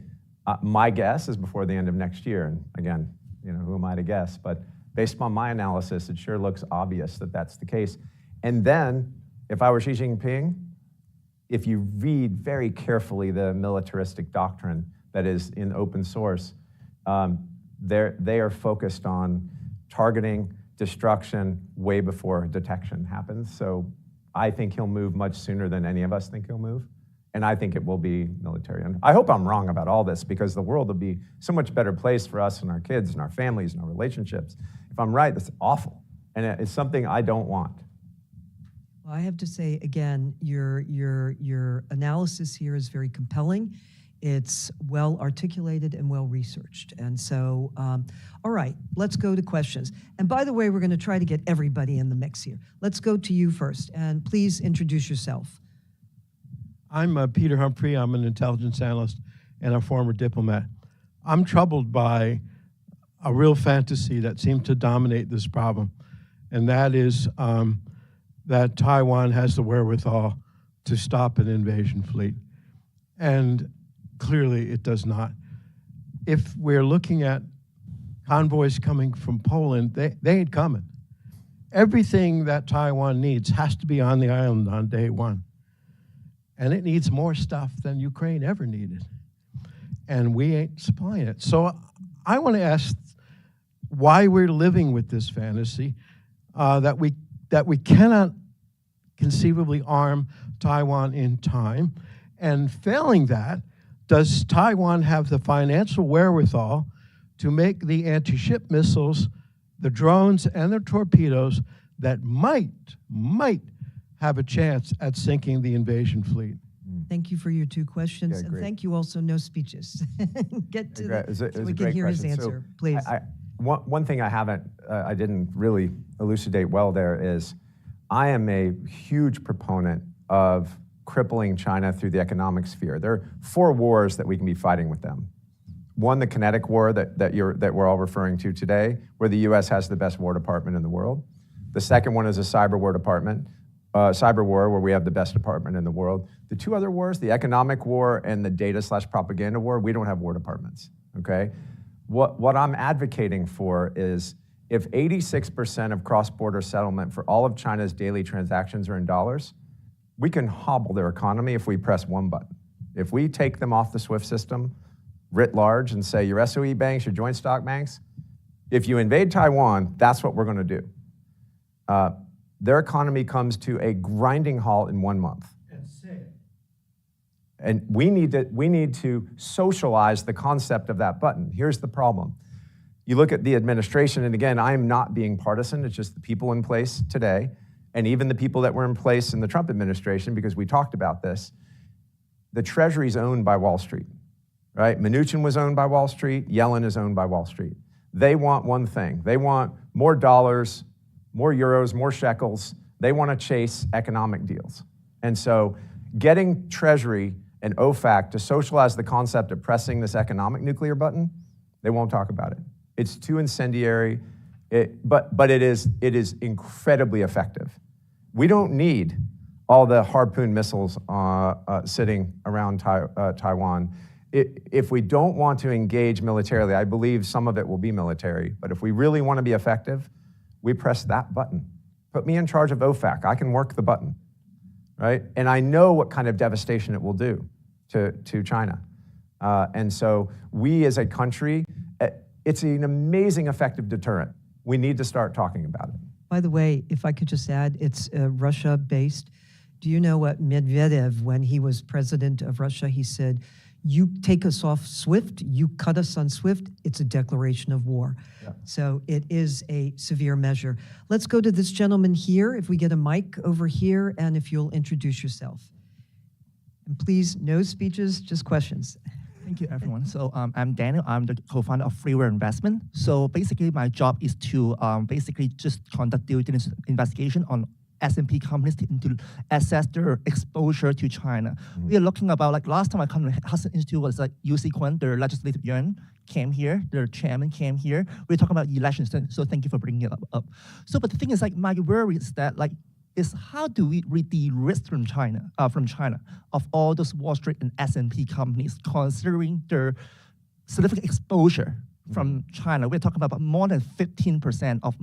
my guess is before the end of next year. And again, you know, who am I to guess? But based upon my analysis, it sure looks obvious that that's the case. And then, if I were Xi Jinping, if you read very carefully the militaristic doctrine that is in open source, they are focused on targeting, destruction, way before detection happens. So I think he'll move much sooner than any of us think he'll move. And I think it will be military. And I hope I'm wrong about all this, because the world will be so much better place for us and our kids and our families and our relationships. If I'm right, that's awful. And it's something I don't want. Well, I have to say, again, your analysis here is very compelling. It's well articulated and well researched. And so, all right, let's go to questions. And by the way, we're going to try to get everybody in the mix here. Let's go to you first, and please introduce yourself. I'm Peter Humphrey. I'm an intelligence analyst and a former diplomat. I'm troubled by a real fantasy that seems to dominate this problem, and that is that Taiwan has the wherewithal to stop an invasion fleet. And clearly it does not. If we're looking at convoys coming from Poland, they ain't coming. Everything that Taiwan needs has to be on the island on day one. And it needs more stuff than Ukraine ever needed. And we ain't supplying it. So I want to ask why we're living with this fantasy that we cannot conceivably arm Taiwan in time. And failing that, does Taiwan have the financial wherewithal to make the anti-ship missiles, the drones, and the torpedoes that might have a chance at sinking the invasion fleet? Thank you for your two questions, Yeah, and great. thank you also, no speeches. Get to It was a so we can great hear his question. So answer, please. One thing I didn't really elucidate well there is I am a huge proponent of crippling China through the economic sphere. There are 4 wars that we can be fighting with them. One, the kinetic war that we're all referring to today, where the U.S. has the best War Department in the world. The second one is a cyber war department, cyber war, where we have the best department in the world. The 2 other wars, the economic war and the data/propaganda war, we don't have war departments, okay? What I'm advocating for is if 86% of cross-border settlement for all of China's daily transactions are in dollars, we can hobble their economy if we press one button. If we take them off the SWIFT system writ large and say, your SOE banks, your joint stock banks, if you invade Taiwan, that's what we're gonna do. Their economy comes to a grinding halt in 1 month. And we need to socialize the concept of that button. Here's the problem. You look at the administration, and again, I'm not being partisan, it's just the people in place today, and even the people that were in place in the Trump administration, because we talked about this. The Treasury's owned by Wall Street, right? Mnuchin was owned by Wall Street, Yellen is owned by Wall Street. They want one thing. They want more dollars, more euros, more shekels. They want to chase economic deals. And so getting Treasury and OFAC to socialize the concept of pressing this economic nuclear button, they won't talk about it. It's too incendiary, but it is incredibly effective. We don't need all the Harpoon missiles sitting around Taiwan. If we don't want to engage militarily, I believe some of it will be military, but if we really want to be effective, we press that button. Put me in charge of OFAC, I can work the button, right? And I know what kind of devastation it will do to China. And so we as a country, it's an amazing effective deterrent. We need to start talking about it. By the way, if I could just add, it's Russia-based. Do you know what Medvedev, when he was president of Russia, he said, you take us off SWIFT, you cut us on SWIFT, it's a declaration of war. Yeah. So it is a severe measure. Let's go to this gentleman here, if we get a mic over here, and if you'll introduce yourself. And please, no speeches, just questions. Thank you, everyone. So I'm Daniel. I'm the co-founder of Freeware Investment. So basically, my job is to basically just conduct due diligence investigation on S&P companies to assess their exposure to China. Mm-hmm. We are looking about, like last time I come to Hudson Institute was like UC Kwan, their legislative yuan came here, their chairman came here. We're talking about elections, so thank you for bringing it up. So, but the thing is, like, my worry is that, like, is how do we de-risk from China of all those Wall Street and S&P companies, considering their significant exposure from China. We're talking about more than 15% of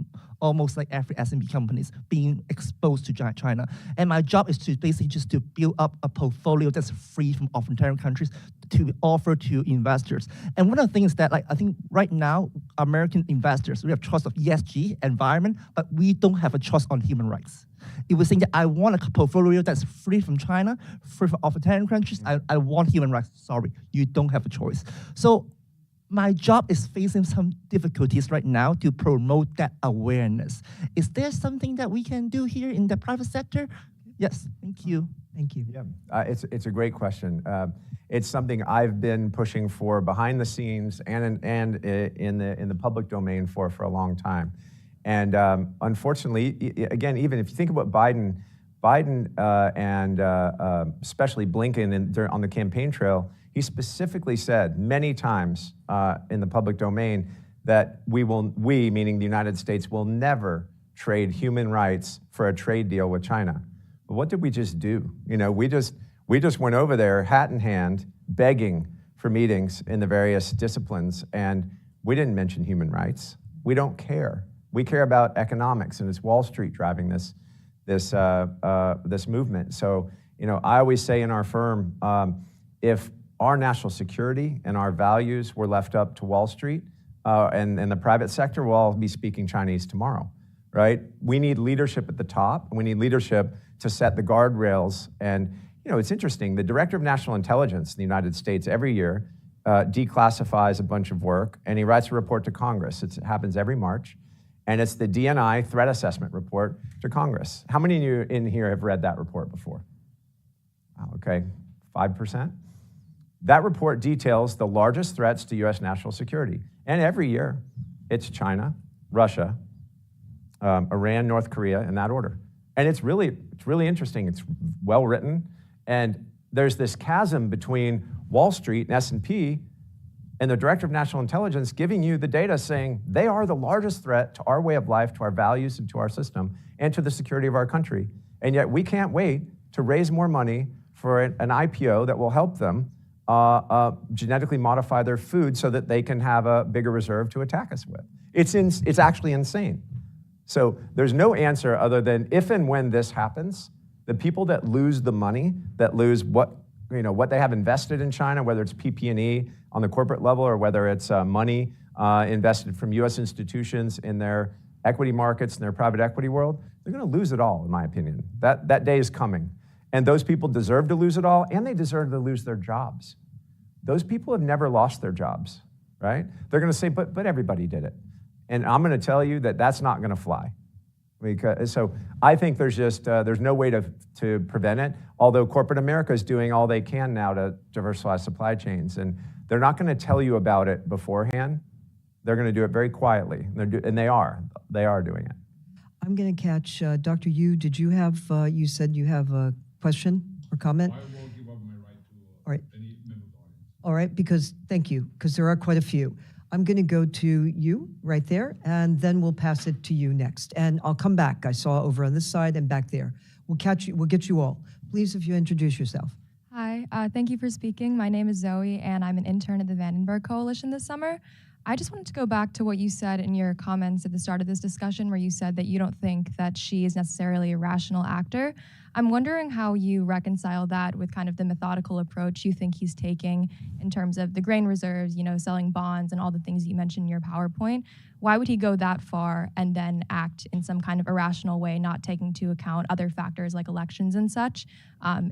almost like every S&P companies being exposed to China. And my job is to basically just to build up a portfolio that's free from authoritarian countries to offer to investors. And one of the things that, like, I think right now, American investors, we have trust of ESG, environment, but we don't have a trust on human rights. It was saying that I want a portfolio that's free from China, free from authoritarian countries. I want human rights. Sorry, you don't have a choice. So my job is facing some difficulties right now to promote that awareness. Is there something that we can do here in the private sector? Yes, thank you. Thank you. Yeah, it's a great question. It's something I've been pushing for behind the scenes and in the public domain for a long time. And unfortunately, again, even if you think about Biden and especially Blinken on the campaign trail, he specifically said many times in the public domain that we, meaning the United States, will never trade human rights for a trade deal with China. But what did we just do? You know, we just went over there, hat in hand, begging for meetings in the various disciplines, and we didn't mention human rights. We don't care. We care about economics, and it's Wall Street driving this movement. So, you know, I always say in our firm, if our national security and our values were left up to Wall Street and the private sector, we'll all be speaking Chinese tomorrow, right? We need leadership at the top, and we need leadership to set the guardrails. And, you know, it's interesting, the Director of National Intelligence in the United States every year declassifies a bunch of work, and he writes a report to Congress. It happens every March, and it's the DNI Threat Assessment Report to Congress. How many of you in here have read that report before? Okay, 5%? That report details the largest threats to US national security. And every year, it's China, Russia, Iran, North Korea, in that order. And it's really interesting. It's well written. And there's this chasm between Wall Street and S&P and the Director of National Intelligence giving you the data saying they are the largest threat to our way of life, to our values, and to our system, and to the security of our country. And yet we can't wait to raise more money for an IPO that will help them genetically modify their food so that they can have a bigger reserve to attack us with. It's actually insane. So there's no answer other than if and when this happens, the people that lose the money, that lose what they have invested in China, whether it's PP&E on the corporate level or whether it's money invested from US institutions in their equity markets and their private equity world, they're gonna lose it all, in my opinion. That day is coming. And those people deserve to lose it all, and they deserve to lose their jobs. Those people have never lost their jobs, right? They're gonna say, but everybody did it. And I'm gonna tell you that that's not gonna fly. So I think there's no way to prevent it, although corporate America is doing all they can now to diversify supply chains. And they're not gonna tell you about it beforehand. They're gonna do it very quietly, and they are doing it. I'm going to catch Dr. Yu. Did you have, you said you have a question or comment? I will give up my right to All right. any member of the audience. All right, thank you, because there are quite a few. I'm going to go to you right there, and then we'll pass it to you next. And I'll come back. I saw over on this side and back there. We'll get you all. Please, if you introduce yourself. Hi, thank you for speaking. My name is Zoe, and I'm an intern at the Vandenberg Coalition this summer. I just wanted to go back to what you said in your comments at the start of this discussion, where you said that you don't think that she is necessarily a rational actor. I'm wondering how you reconcile that with kind of the methodical approach you think he's taking in terms of the grain reserves, selling bonds and all the things you mentioned in your PowerPoint. Why would he go that far and then act in some kind of irrational way, not taking into account other factors like elections and such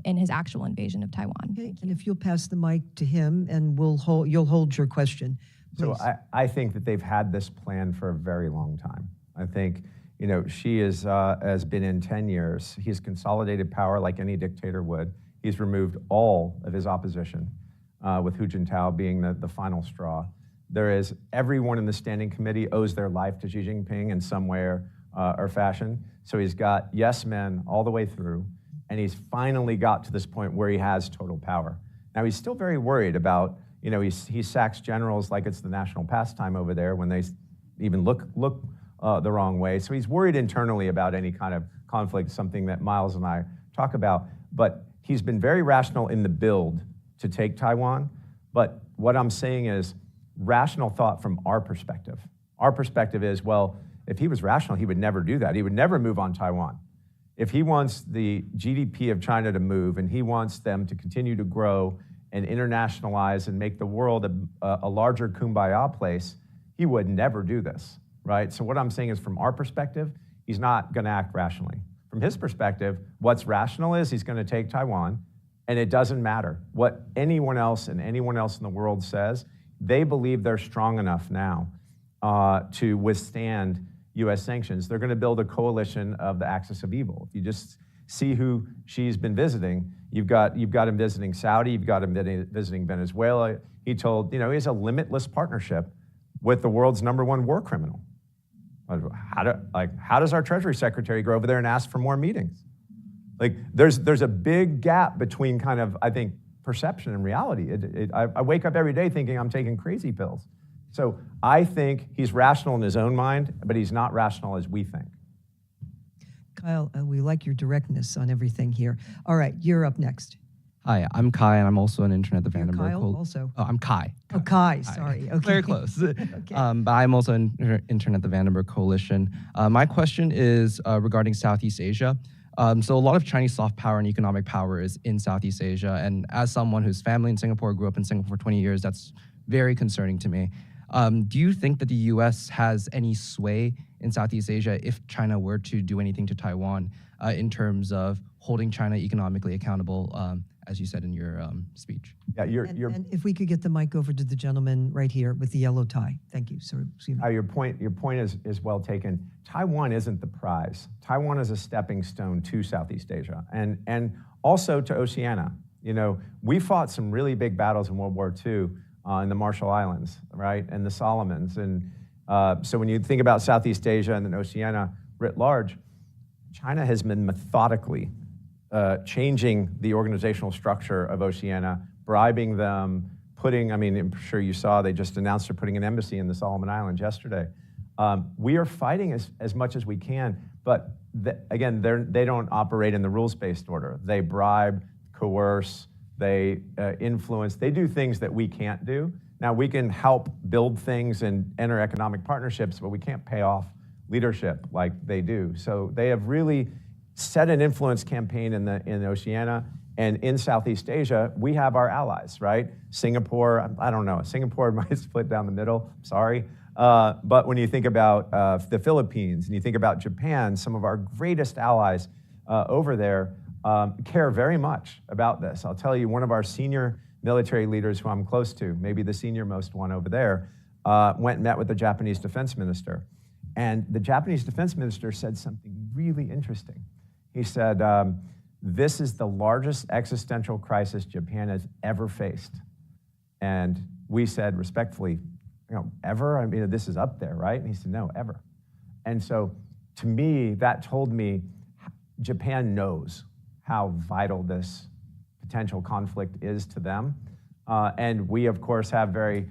in his actual invasion of Taiwan? Okay, and if you'll pass the mic to him, and you'll hold your question. So I think that they've had this plan for a very long time. I think, she has been in 10 years. He's consolidated power like any dictator would. He's removed all of his opposition, with Hu Jintao being the final straw. Everyone in the standing committee owes their life to Xi Jinping in some way or fashion. So he's got yes men all the way through, and he's finally got to this point where he has total power. Now he's still very worried about, he sacks generals like it's the national pastime over there when they even look the wrong way. So he's worried internally about any kind of conflict, something that Miles and I talk about. But he's been very rational in the build to take Taiwan. But what I'm saying is rational thought from our perspective. Our perspective is, well, if he was rational, he would never do that. He would never move on Taiwan. If he wants the GDP of China to move and he wants them to continue to grow and internationalize and make the world a larger kumbaya place, he would never do this, right? So what I'm saying is from our perspective, he's not gonna act rationally. From his perspective, what's rational is he's gonna take Taiwan, and it doesn't matter what anyone else in the world says. They believe they're strong enough now to withstand US sanctions. They're gonna build a coalition of the axis of evil. If you just see who she's been visiting, you've got him visiting Saudi, you've got him visiting Venezuela. He told, he has a limitless partnership with the world's #1 war criminal. How does our Treasury Secretary go over there and ask for more meetings? There's a big gap between kind of, I think, perception and reality. I wake up every day thinking I'm taking crazy pills. So I think he's rational in his own mind, but he's not rational as we think. Kyle, we like your directness on everything here. All right, you're up next. Hi, I'm Kai, and I'm also an intern at the You're Vandenberg. Kyle also? Oh, I'm Kai. Oh, Kai, Hi. sorry. Okay. Very close. But I'm also an intern at the Vandenberg Coalition. My question is regarding Southeast Asia. So a lot of Chinese soft power and economic power is in Southeast Asia, and as someone whose family in Singapore grew up in Singapore for 20 years, that's very concerning to me. Do you think that the U.S. has any sway in Southeast Asia if China were to do anything to Taiwan in terms of holding China economically accountable, as you said in your speech? Yeah, And if we could get the mic over to the gentleman right here with the yellow tie. Thank you, sir. your point is well taken. Taiwan isn't the prize. Taiwan is a stepping stone to Southeast Asia and also to Oceania. You know, we fought some really big battles in World War II in the Marshall Islands, right, and the Solomons. And so when you think about Southeast Asia and then Oceania writ large, China has been methodically changing the organizational structure of Oceania, bribing them, I'm sure you saw, they just announced they're putting an embassy in the Solomon Islands yesterday. We are fighting as much as we can, but again, they don't operate in the rules-based order. They bribe, coerce, they influence, they do things that we can't do. Now, we can help build things and enter economic partnerships, but we can't pay off leadership like they do. So they have really set an influence campaign in Oceania, and in Southeast Asia, we have our allies, right? Singapore, I don't know, Singapore might split down the middle, sorry. But when you think about the Philippines and you think about Japan, some of our greatest allies over there care very much about this. I'll tell you, one of our senior military leaders who I'm close to, maybe the senior most one over there, went and met with the Japanese defense minister. And the Japanese defense minister said something really interesting. He said, this is the largest existential crisis Japan has ever faced. And we said respectfully, ever? This is up there, right? And he said, no, ever. And so to me, that told me Japan knows how vital this potential conflict is to them. And we, of course, have very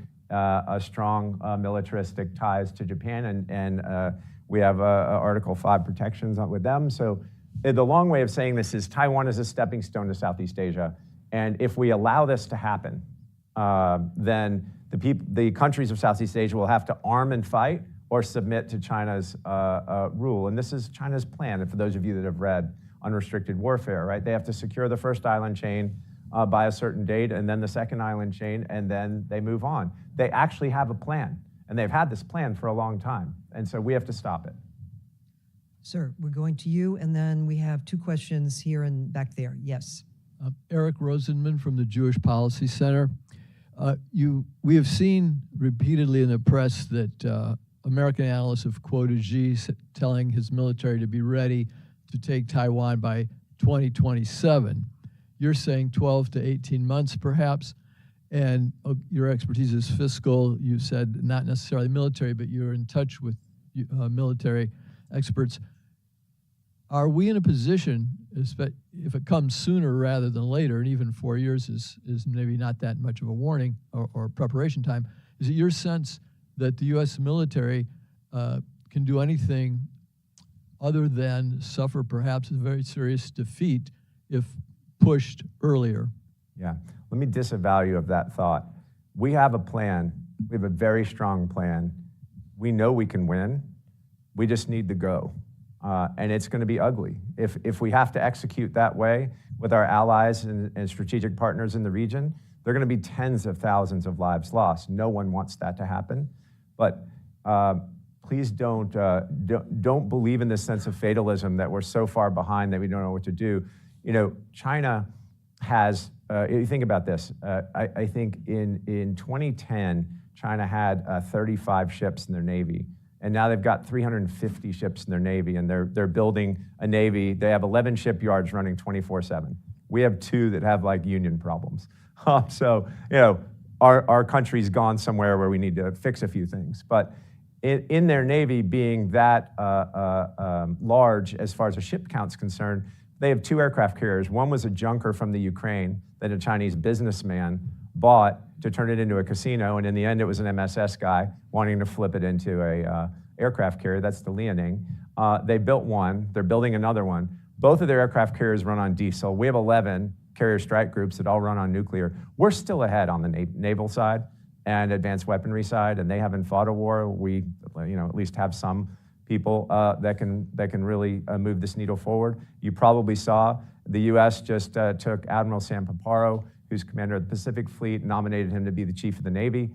strong militaristic ties to Japan, and we have Article 5 protections with them. So the long way of saying this is Taiwan is a stepping stone to Southeast Asia. And if we allow this to happen, then the countries of Southeast Asia will have to arm and fight or submit to China's rule. And this is China's plan, and for those of you that have read Unrestricted Warfare, right? They have to secure the first island chain by a certain date, and then the second island chain, and then they move on. They actually have a plan, and they've had this plan for a long time, and so we have to stop it. Sir, we're going to you, and then we have two questions here and back there. Yes. Eric Rosenman from the Jewish Policy Center. We have seen repeatedly in the press that American analysts have quoted Xi telling his military to be ready to take Taiwan by 2027. You're saying 12 to 18 months perhaps, and your expertise is fiscal. You said not necessarily military, but you're in touch with military experts. Are we in a position, if it comes sooner rather than later, and even 4 years is maybe not that much of a warning or preparation time, is it your sense that the U.S. military can do anything other than suffer perhaps a very serious defeat if pushed earlier? Yeah, let me disavow you of that thought. We have a plan. We have a very strong plan. We know we can win. We just need to go. And it's going to be ugly. If we have to execute that way with our allies and strategic partners in the region, there are going to be tens of thousands of lives lost. No one wants that to happen. But please don't believe in this sense of fatalism that we're so far behind that we don't know what to do. China has, you think about this, I think in 2010, China had 35 ships in their Navy. And now they've got 350 ships in their Navy, and they're building a Navy. They have 11 shipyards running 24/7. We have 2 that have union problems. So, our country's gone somewhere where we need to fix a few things. But in their Navy being that large as far as a ship count's concerned, they have 2 aircraft carriers. One was a junker from the Ukraine that a Chinese businessman bought to turn it into a casino, and in the end it was an MSS guy wanting to flip it into a aircraft carrier. That's the Liaoning. They built one. They're building another one. Both of their aircraft carriers run on diesel. We have 11 carrier strike groups that all run on nuclear. We're still ahead on the naval side and advanced weaponry side, and they haven't fought a war. We, at least have some people that can really move this needle forward. You probably saw the U.S. just took Admiral Sam Paparo, who's commander of the Pacific Fleet, nominated him to be the chief of the Navy.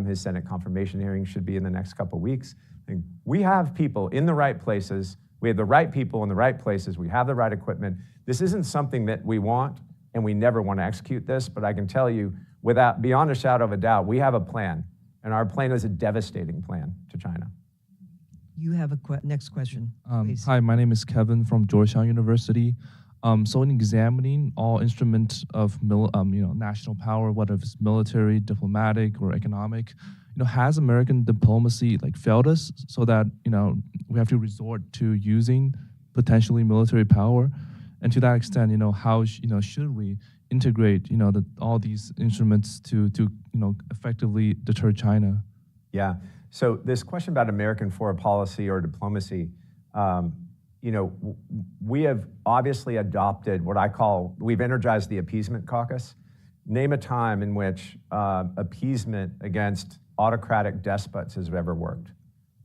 His Senate confirmation hearing should be in the next couple of weeks. We have people in the right places. We have the right people in the right places. We have the right equipment. This isn't something that we want, and we never want to execute this, but I can tell you, beyond a shadow of a doubt, we have a plan, and our plan is a devastating plan to China. You have a next question, please. Hi, my name is Kevin from Georgetown University. So in examining all instruments of national power, whether it's military, diplomatic, or economic, has American diplomacy failed us so that we have to resort to using potentially military power? And to that extent, how should we integrate all these instruments to effectively deter China? Yeah. So this question about American foreign policy or diplomacy, we have obviously adopted we've energized the appeasement caucus. Name a time in which appeasement against autocratic despots has ever worked.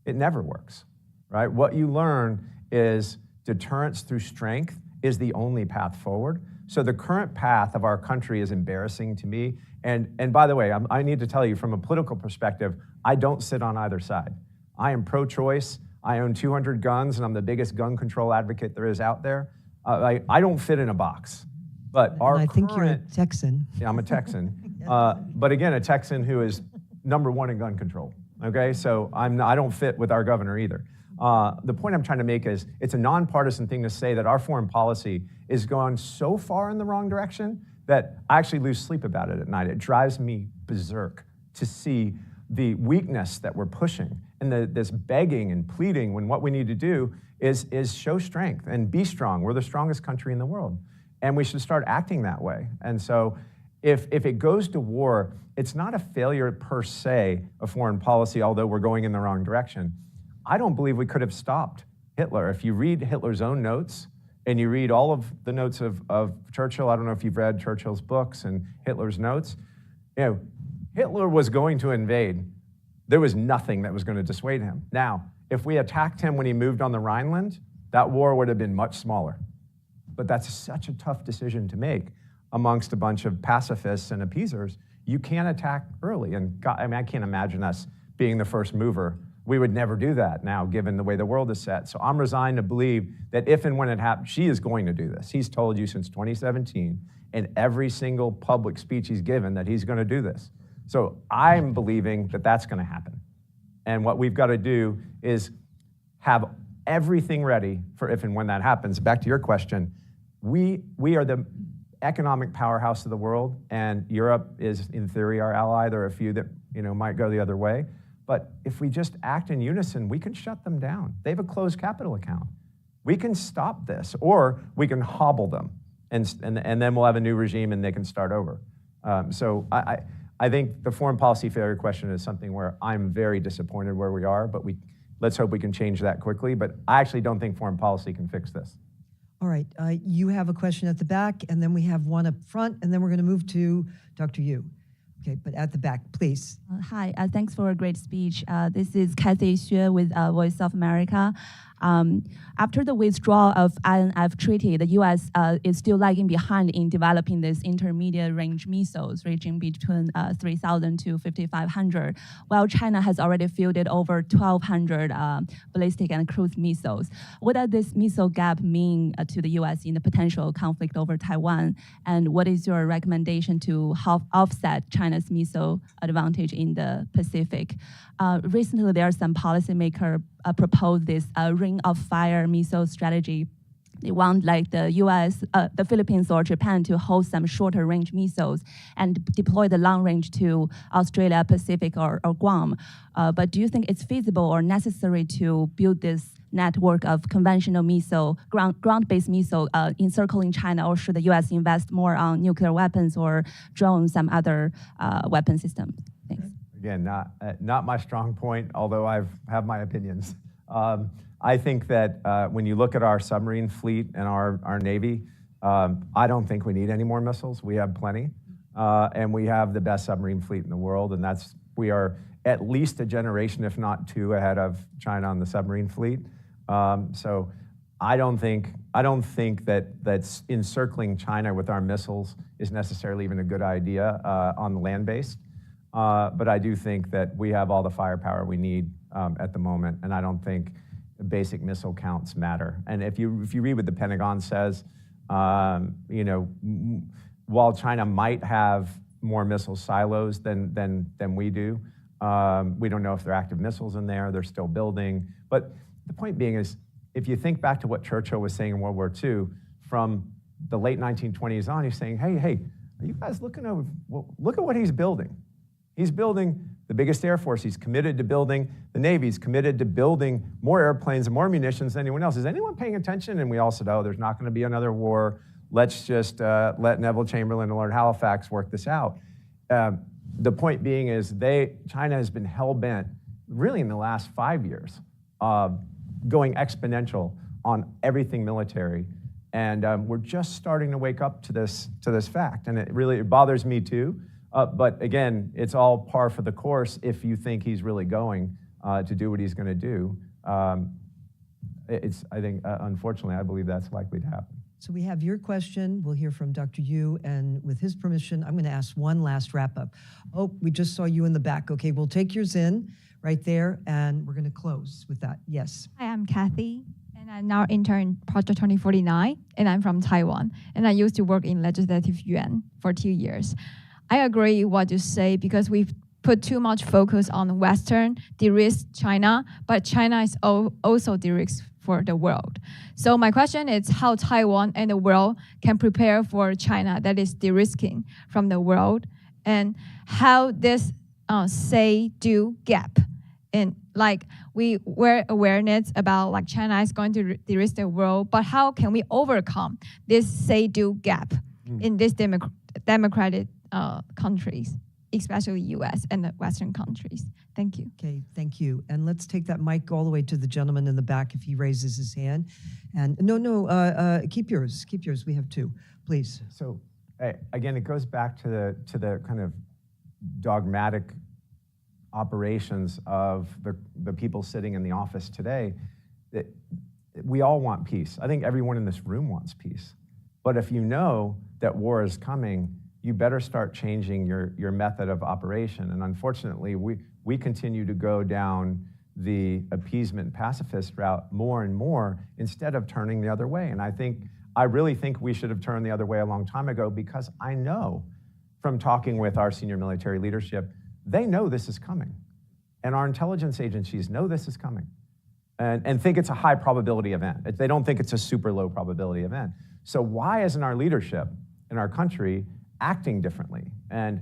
It never works, right? What you learn is deterrence through strength is the only path forward. So the current path of our country is embarrassing to me. And by the way, I need to tell you from a political perspective, I don't sit on either side. I am pro-choice. I own 200 guns, and I'm the biggest gun control advocate there is out there. I don't fit in a box. But I think you're a Texan. Yeah, I'm a Texan. But again, a Texan who is #1 in gun control. Okay, so I don't fit with our governor either. The point I'm trying to make is it's a nonpartisan thing to say that our foreign policy is going so far in the wrong direction that I actually lose sleep about it at night. It drives me berserk to see the weakness that we're pushing and this begging and pleading when what we need to do is show strength and be strong. We're the strongest country in the world, and we should start acting that way. And so if it goes to war, it's not a failure per se of foreign policy, although we're going in the wrong direction. I don't believe we could have stopped Hitler. If you read Hitler's own notes, and you read all of the notes of Churchill, I don't know if you've read Churchill's books and Hitler's notes, Hitler was going to invade. There was nothing that was going to dissuade him. Now, if we attacked him when he moved on the Rhineland, that war would have been much smaller. But that's such a tough decision to make amongst a bunch of pacifists and appeasers. You can't attack early. And God, I can't imagine us being the first mover. We would never do that now, given the way the world is set. So I'm resigned to believe that if and when it happens, she is going to do this. He's told you since 2017, in every single public speech he's given, that he's going to do this. So I'm believing that that's going to happen. And what we've got to do is have everything ready for if and when that happens. Back to your question, we are the economic powerhouse of the world, and Europe is, in theory, our ally. There are a few that might go the other way. But if we just act in unison, we can shut them down. They have a closed capital account. We can stop this, or we can hobble them, and then we'll have a new regime and they can start over. So I think the foreign policy failure question is something where I'm very disappointed where we are, but let's hope we can change that quickly. But I actually don't think foreign policy can fix this. All right, you have a question at the back, and then we have one up front, and then we're going to move to Dr. Yu. Okay, but at the back, please. Hi, thanks for a great speech. This is Kathy Xue with Voice of America. After the withdrawal of INF Treaty, the U.S. is still lagging behind in developing these intermediate range missiles, ranging between 3,000 to 5,500, while China has already fielded over 1,200 ballistic and cruise missiles. What does this missile gap mean to the U.S. in the potential conflict over Taiwan? And what is your recommendation to offset China's missile advantage in the Pacific? Recently, there are some policymakers proposed this ring of fire missile strategy. They want like the US, the Philippines or Japan to hold some shorter range missiles and deploy the long range to Australia, Pacific or Guam. But do you think it's feasible or necessary to build this network of conventional missile, ground-based missile encircling China, or should the US invest more on nuclear weapons or drone some other weapon system? Thanks. Again, not my strong point, although I have my opinions. I think that when you look at our submarine fleet and our Navy, I don't think we need any more missiles. We have plenty. And we have the best submarine fleet in the world, and we are at least a generation, if not two, ahead of China on the submarine fleet. So I don't think that's encircling China with our missiles is necessarily even a good idea on the land-based. But I do think that we have all the firepower we need at the moment, and I don't think basic missile counts matter. And if you read what the Pentagon says, while China might have more missile silos than we do, we don't know if they're active missiles in there. They're still building. But the point being is, if you think back to what Churchill was saying in World War II, from the late 1920s on, he's saying, hey, are you guys look at what he's building. He's building the biggest air force. He's committed to building the Navy. He's committed to building more airplanes and more munitions than anyone else. Is anyone paying attention? And we all said, oh, there's not going to be another war. Let's just let Neville Chamberlain and Lord Halifax work this out. The point being is China has been hell-bent, really in the last 5 years, going exponential on everything military. And we're just starting to wake up to this fact. And it bothers me too. But again, it's all par for the course if you think he's really going to do what he's going to do. I think, unfortunately, I believe that's likely to happen. So we have your question. We'll hear from Dr. Yu, and with his permission, I'm going to ask one last wrap-up. Oh, we just saw you in the back. Okay, we'll take yours in right there, and we're going to close with that. Yes. Hi, I'm Kathy, and I'm now intern Project 2049, and I'm from Taiwan, and I used to work in Legislative Yuan for 2 years. I agree what you say, because we've put too much focus on Western, de-risk China, but China is also de-risk for the world. So my question is how Taiwan and the world can prepare for China that is de-risking from the world, and how this say-do gap, and like we're awareness about like China is going to de-risk the world, but how can we overcome this say-do gap in these democratic countries, especially U.S. and the Western countries? Thank you. Okay, thank you. And let's take that mic all the way to the gentleman in the back if he raises his hand. And keep yours. Keep yours. We have two, please. So again, it goes back to the kind of dogmatic operations of the people sitting in the office today. That we all want peace. I think everyone in this room wants peace. But if you know that war is coming, you better start changing your method of operation. And unfortunately, we continue to go down the appeasement pacifist route more and more instead of turning the other way. And I really think we should have turned the other way a long time ago, because I know from talking with our senior military leadership, they know this is coming. And our intelligence agencies know this is coming and think it's a high probability event. They don't think it's a super low probability event. So why isn't our leadership in our country acting differently? And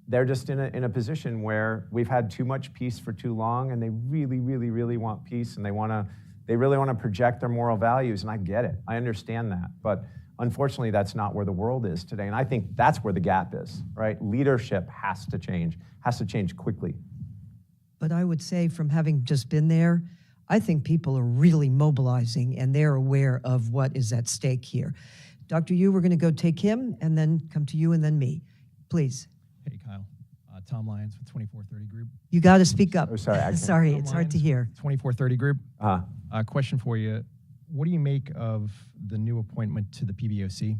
they're just in a position where we've had too much peace for too long, and they really, really, really want peace, and they really want to project their moral values, and I get it. I understand that. But unfortunately, that's not where the world is today, and I think that's where the gap is, right? Leadership has to change quickly. But I would say, from having just been there, I think people are really mobilizing, and they're aware of what is at stake here. Dr. Yu, we're going to go take him, and then come to you, and then me. Please. Hey, Kyle. Tom Lyons with 2430 Group. You got to speak up. Oh, sorry. Sorry, it's hard to hear. 2430 Group. Question for you. What do you make of the new appointment to the PBOC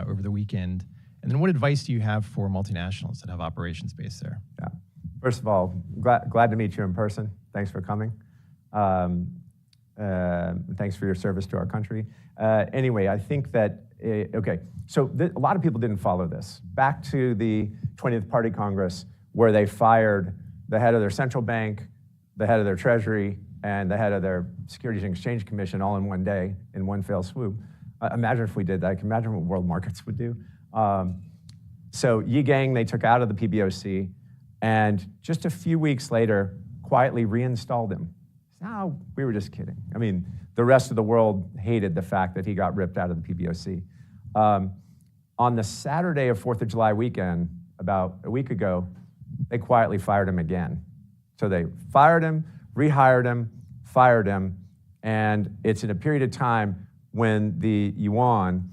over the weekend? And then what advice do you have for multinationals that have operations based there? Yeah. First of all, glad to meet you in person. Thanks for coming. Thanks for your service to our country. Anyway, I think that, okay, so a lot of people didn't follow this. Back to the 20th Party Congress, where they fired the head of their central bank, the head of their treasury, and the head of their Securities and Exchange Commission all in one day, in one fell swoop. Imagine if we did that. I can imagine what world markets would do. So Yi Gang, they took out of the PBOC, and just a few weeks later, quietly reinstalled him. No, we were just kidding. I mean, the rest of the world hated the fact that he got ripped out of the PBOC. On the Saturday of 4th of July weekend, about a week ago, they quietly fired him again. So they fired him, rehired him, fired him, and it's in a period of time when the yuan,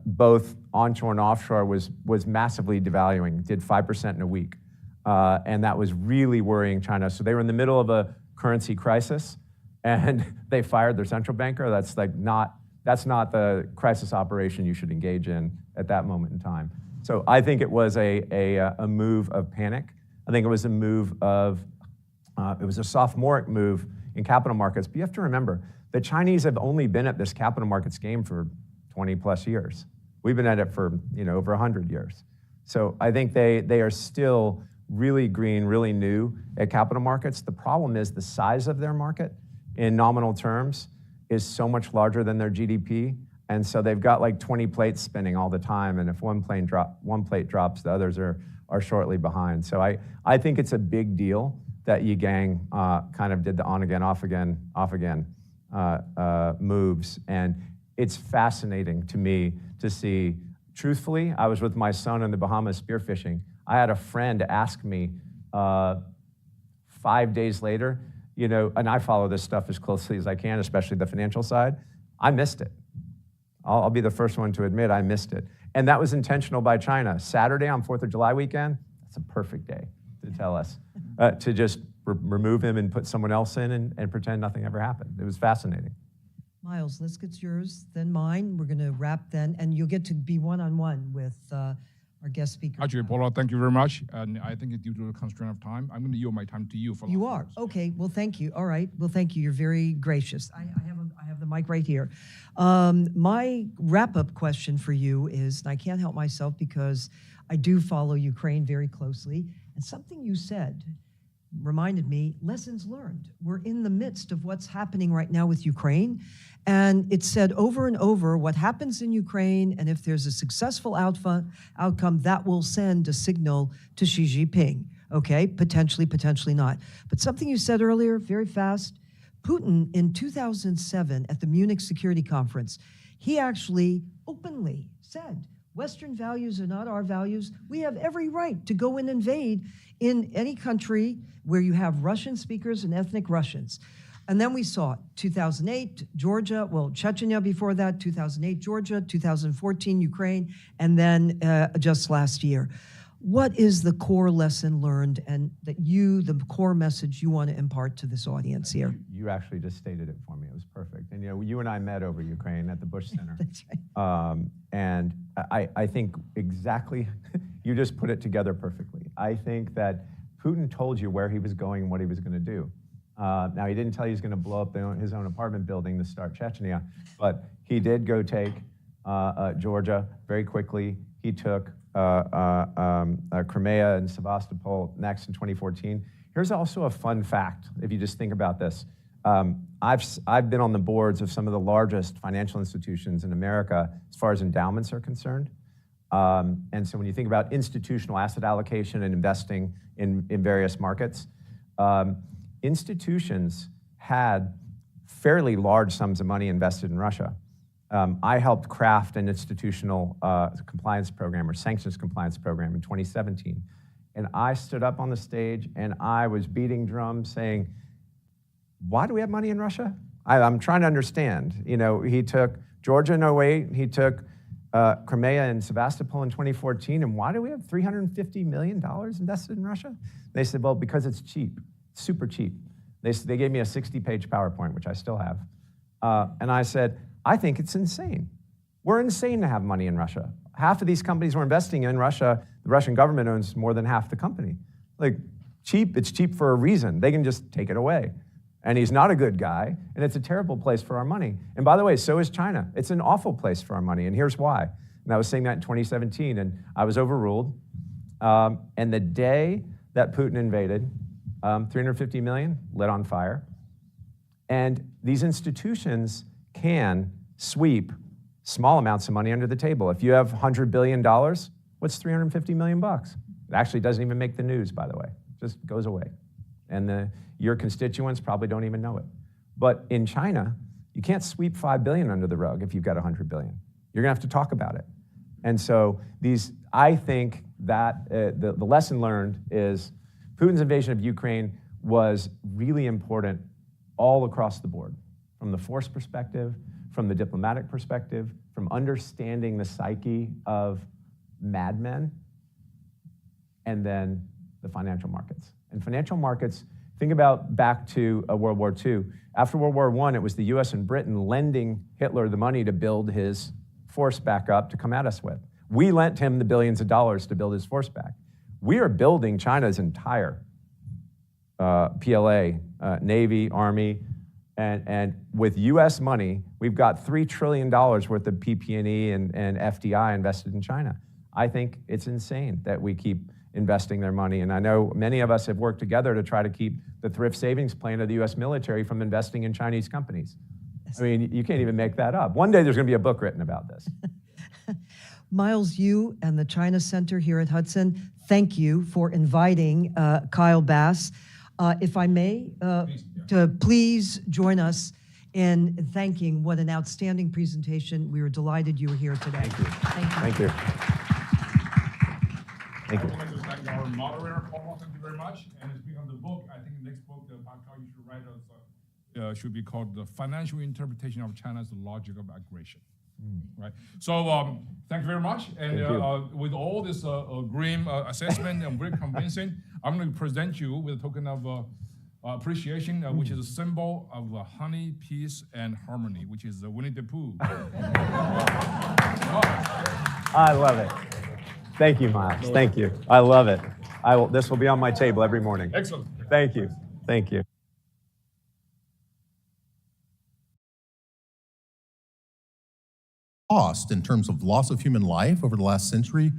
both onshore and offshore, was massively devaluing, did 5% in a week. And that was really worrying China. So they were in the middle of a currency crisis, and they fired their central banker. That's not the crisis operation you should engage in at that moment in time. So I think it was a move of panic. I think it was a move of, it was a sophomoric move in capital markets. But you have to remember, the Chinese have only been at this capital markets game for 20 plus years. We've been at it for over 100 years. So I think they are still really green, really new at capital markets. The problem is the size of their market in nominal terms is so much larger than their GDP. And so they've got like 20 plates spinning all the time. And if one plate drops, the others are shortly behind. So I think it's a big deal that Yang kind of did the on again, off again moves. And it's fascinating to me to see. Truthfully, I was with my son in the Bahamas spearfishing. I had a friend ask me 5 days later, and I follow this stuff as closely as I can, especially the financial side. I missed it. I'll be the first one to admit I missed it. And that was intentional by China. Saturday on 4th of July weekend, that's a perfect day to tell us to just remove him and put someone else in and pretend nothing ever happened. It was fascinating. Miles, let's get yours, then mine. We're going to wrap then, and you'll get to be one-on-one with our guest speaker. Actually, Paula, thank you very much. And I think due to the constraint of time, I'm going to yield my time to you for You last are? words. Okay, well, thank you. All right, well, thank you. You're very gracious. I have the mic right here. My wrap-up question for you is, and I can't help myself because I do follow Ukraine very closely, and something you said reminded me, lessons learned. We're in the midst of what's happening right now with Ukraine. And it said over and over, what happens in Ukraine, and if there's a successful outcome, that will send a signal to Xi Jinping. Okay, potentially not. But something you said earlier, very fast, Putin in 2007 at the Munich Security Conference, he actually openly said, Western values are not our values. We have every right to go and invade in any country where you have Russian speakers and ethnic Russians. And then we saw 2008, Georgia, Chechnya before that, 2008, Georgia, 2014, Ukraine, and then just last year. What is the core lesson learned and the core message you want to impart to this audience here? You actually just stated it for me. It was perfect. And you and I met over Ukraine at the Bush Center. That's right. And I think exactly, you just put it together perfectly. I think that Putin told you where he was going and what he was going to do. Now, he didn't tell you he was going to blow up his own apartment building to start Chechnya, but he did go take Georgia very quickly. He took Crimea and Sevastopol next in 2014. Here's also a fun fact, if you just think about this. I've been on the boards of some of the largest financial institutions in America as far as endowments are concerned. And so when you think about institutional asset allocation and investing in various markets, institutions had fairly large sums of money invested in Russia. I helped craft an institutional compliance program or sanctions compliance program in 2017. And I stood up on the stage and I was beating drums saying, why do we have money in Russia? I'm trying to understand. He took Georgia in 2008, he took Crimea and Sevastopol in 2014, and why do we have $350 million invested in Russia? They said, well, because it's cheap, super cheap. They gave me a 60-page PowerPoint, which I still have. And I said, I think it's insane. We're insane to have money in Russia. Half of these companies we're investing in Russia, the Russian government owns more than half the company. It's cheap for a reason. They can just take it away. And he's not a good guy, and it's a terrible place for our money. And by the way, so is China. It's an awful place for our money, and here's why. And I was saying that in 2017, and I was overruled. And the day that Putin invaded, 350 million lit on fire. And these institutions can sweep small amounts of money under the table. If you have $100 billion, what's 350 million bucks? It actually doesn't even make the news, by the way. It just goes away. And your constituents probably don't even know it. But in China, you can't sweep 5 billion under the rug if you've got 100 billion. You're gonna have to talk about it. And so I think that the lesson learned is Putin's invasion of Ukraine was really important all across the board, from the force perspective, from the diplomatic perspective, from understanding the psyche of madmen, and then the financial markets. And financial markets, think about back to World War II. After World War I, it was the US and Britain lending Hitler the money to build his force back up to come at us with. We lent him the billions of dollars to build his force back. We are building China's entire PLA, Navy, Army, and with US money, we've got $3 trillion worth of PP&E and FDI invested in China. I think it's insane that we keep investing their money. And I know many of us have worked together to try to keep the thrift savings plan of the US military from investing in Chinese companies. I mean, you can't even make that up. One day there's going to be a book written about this. Miles, you and the China Center here at Hudson, thank you for inviting Kyle Bass. If I may, to please join us in thanking what an outstanding presentation. We were delighted you were here today. Thank you. Thank you. Thank you. I would like to thank our moderator, Paul. Thank you very much. And speaking of the book, I think the next book that you should write should be called The Financial Interpretation of China's Logic of Aggression. Right. So thank you very much. And with all this grim assessment and very convincing, I'm going to present you with a token of appreciation, which is a symbol of honey, peace, and harmony, which is the Winnie the Pooh. I love it. Thank you, Miles. Thank you. I love it. This will be on my table every morning. Excellent. Thank you. Thank you. Cost in terms of loss of human life over the last century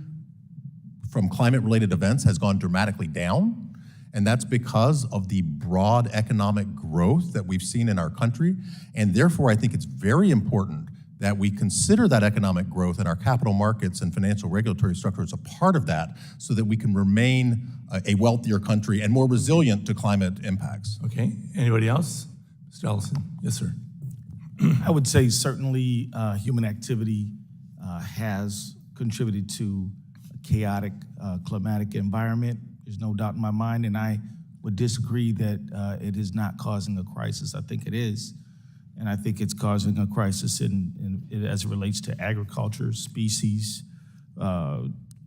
from climate-related events has gone dramatically down, and that's because of the broad economic growth that we've seen in our country, and therefore I think it's very important that we consider that economic growth in our capital markets and financial regulatory structure as a part of that so that we can remain a wealthier country and more resilient to climate impacts. Okay, anybody else? Mr. Ellison, yes, sir. I would say certainly human activity has contributed to a chaotic climatic environment. There's no doubt in my mind, and I would disagree that it is not causing a crisis. I think it is, and I think it's causing a crisis as it relates to agriculture, species,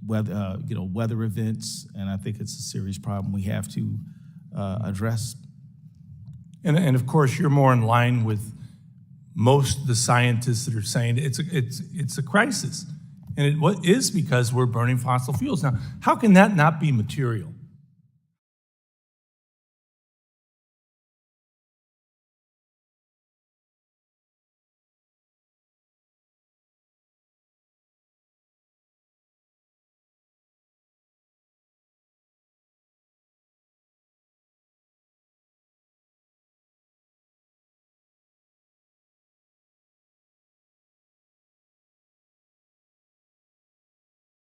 weather events, and I think it's a serious problem we have to address. And of course, you're more in line with most of the scientists that are saying it's a crisis. And it is because we're burning fossil fuels. Now, how can that not be material?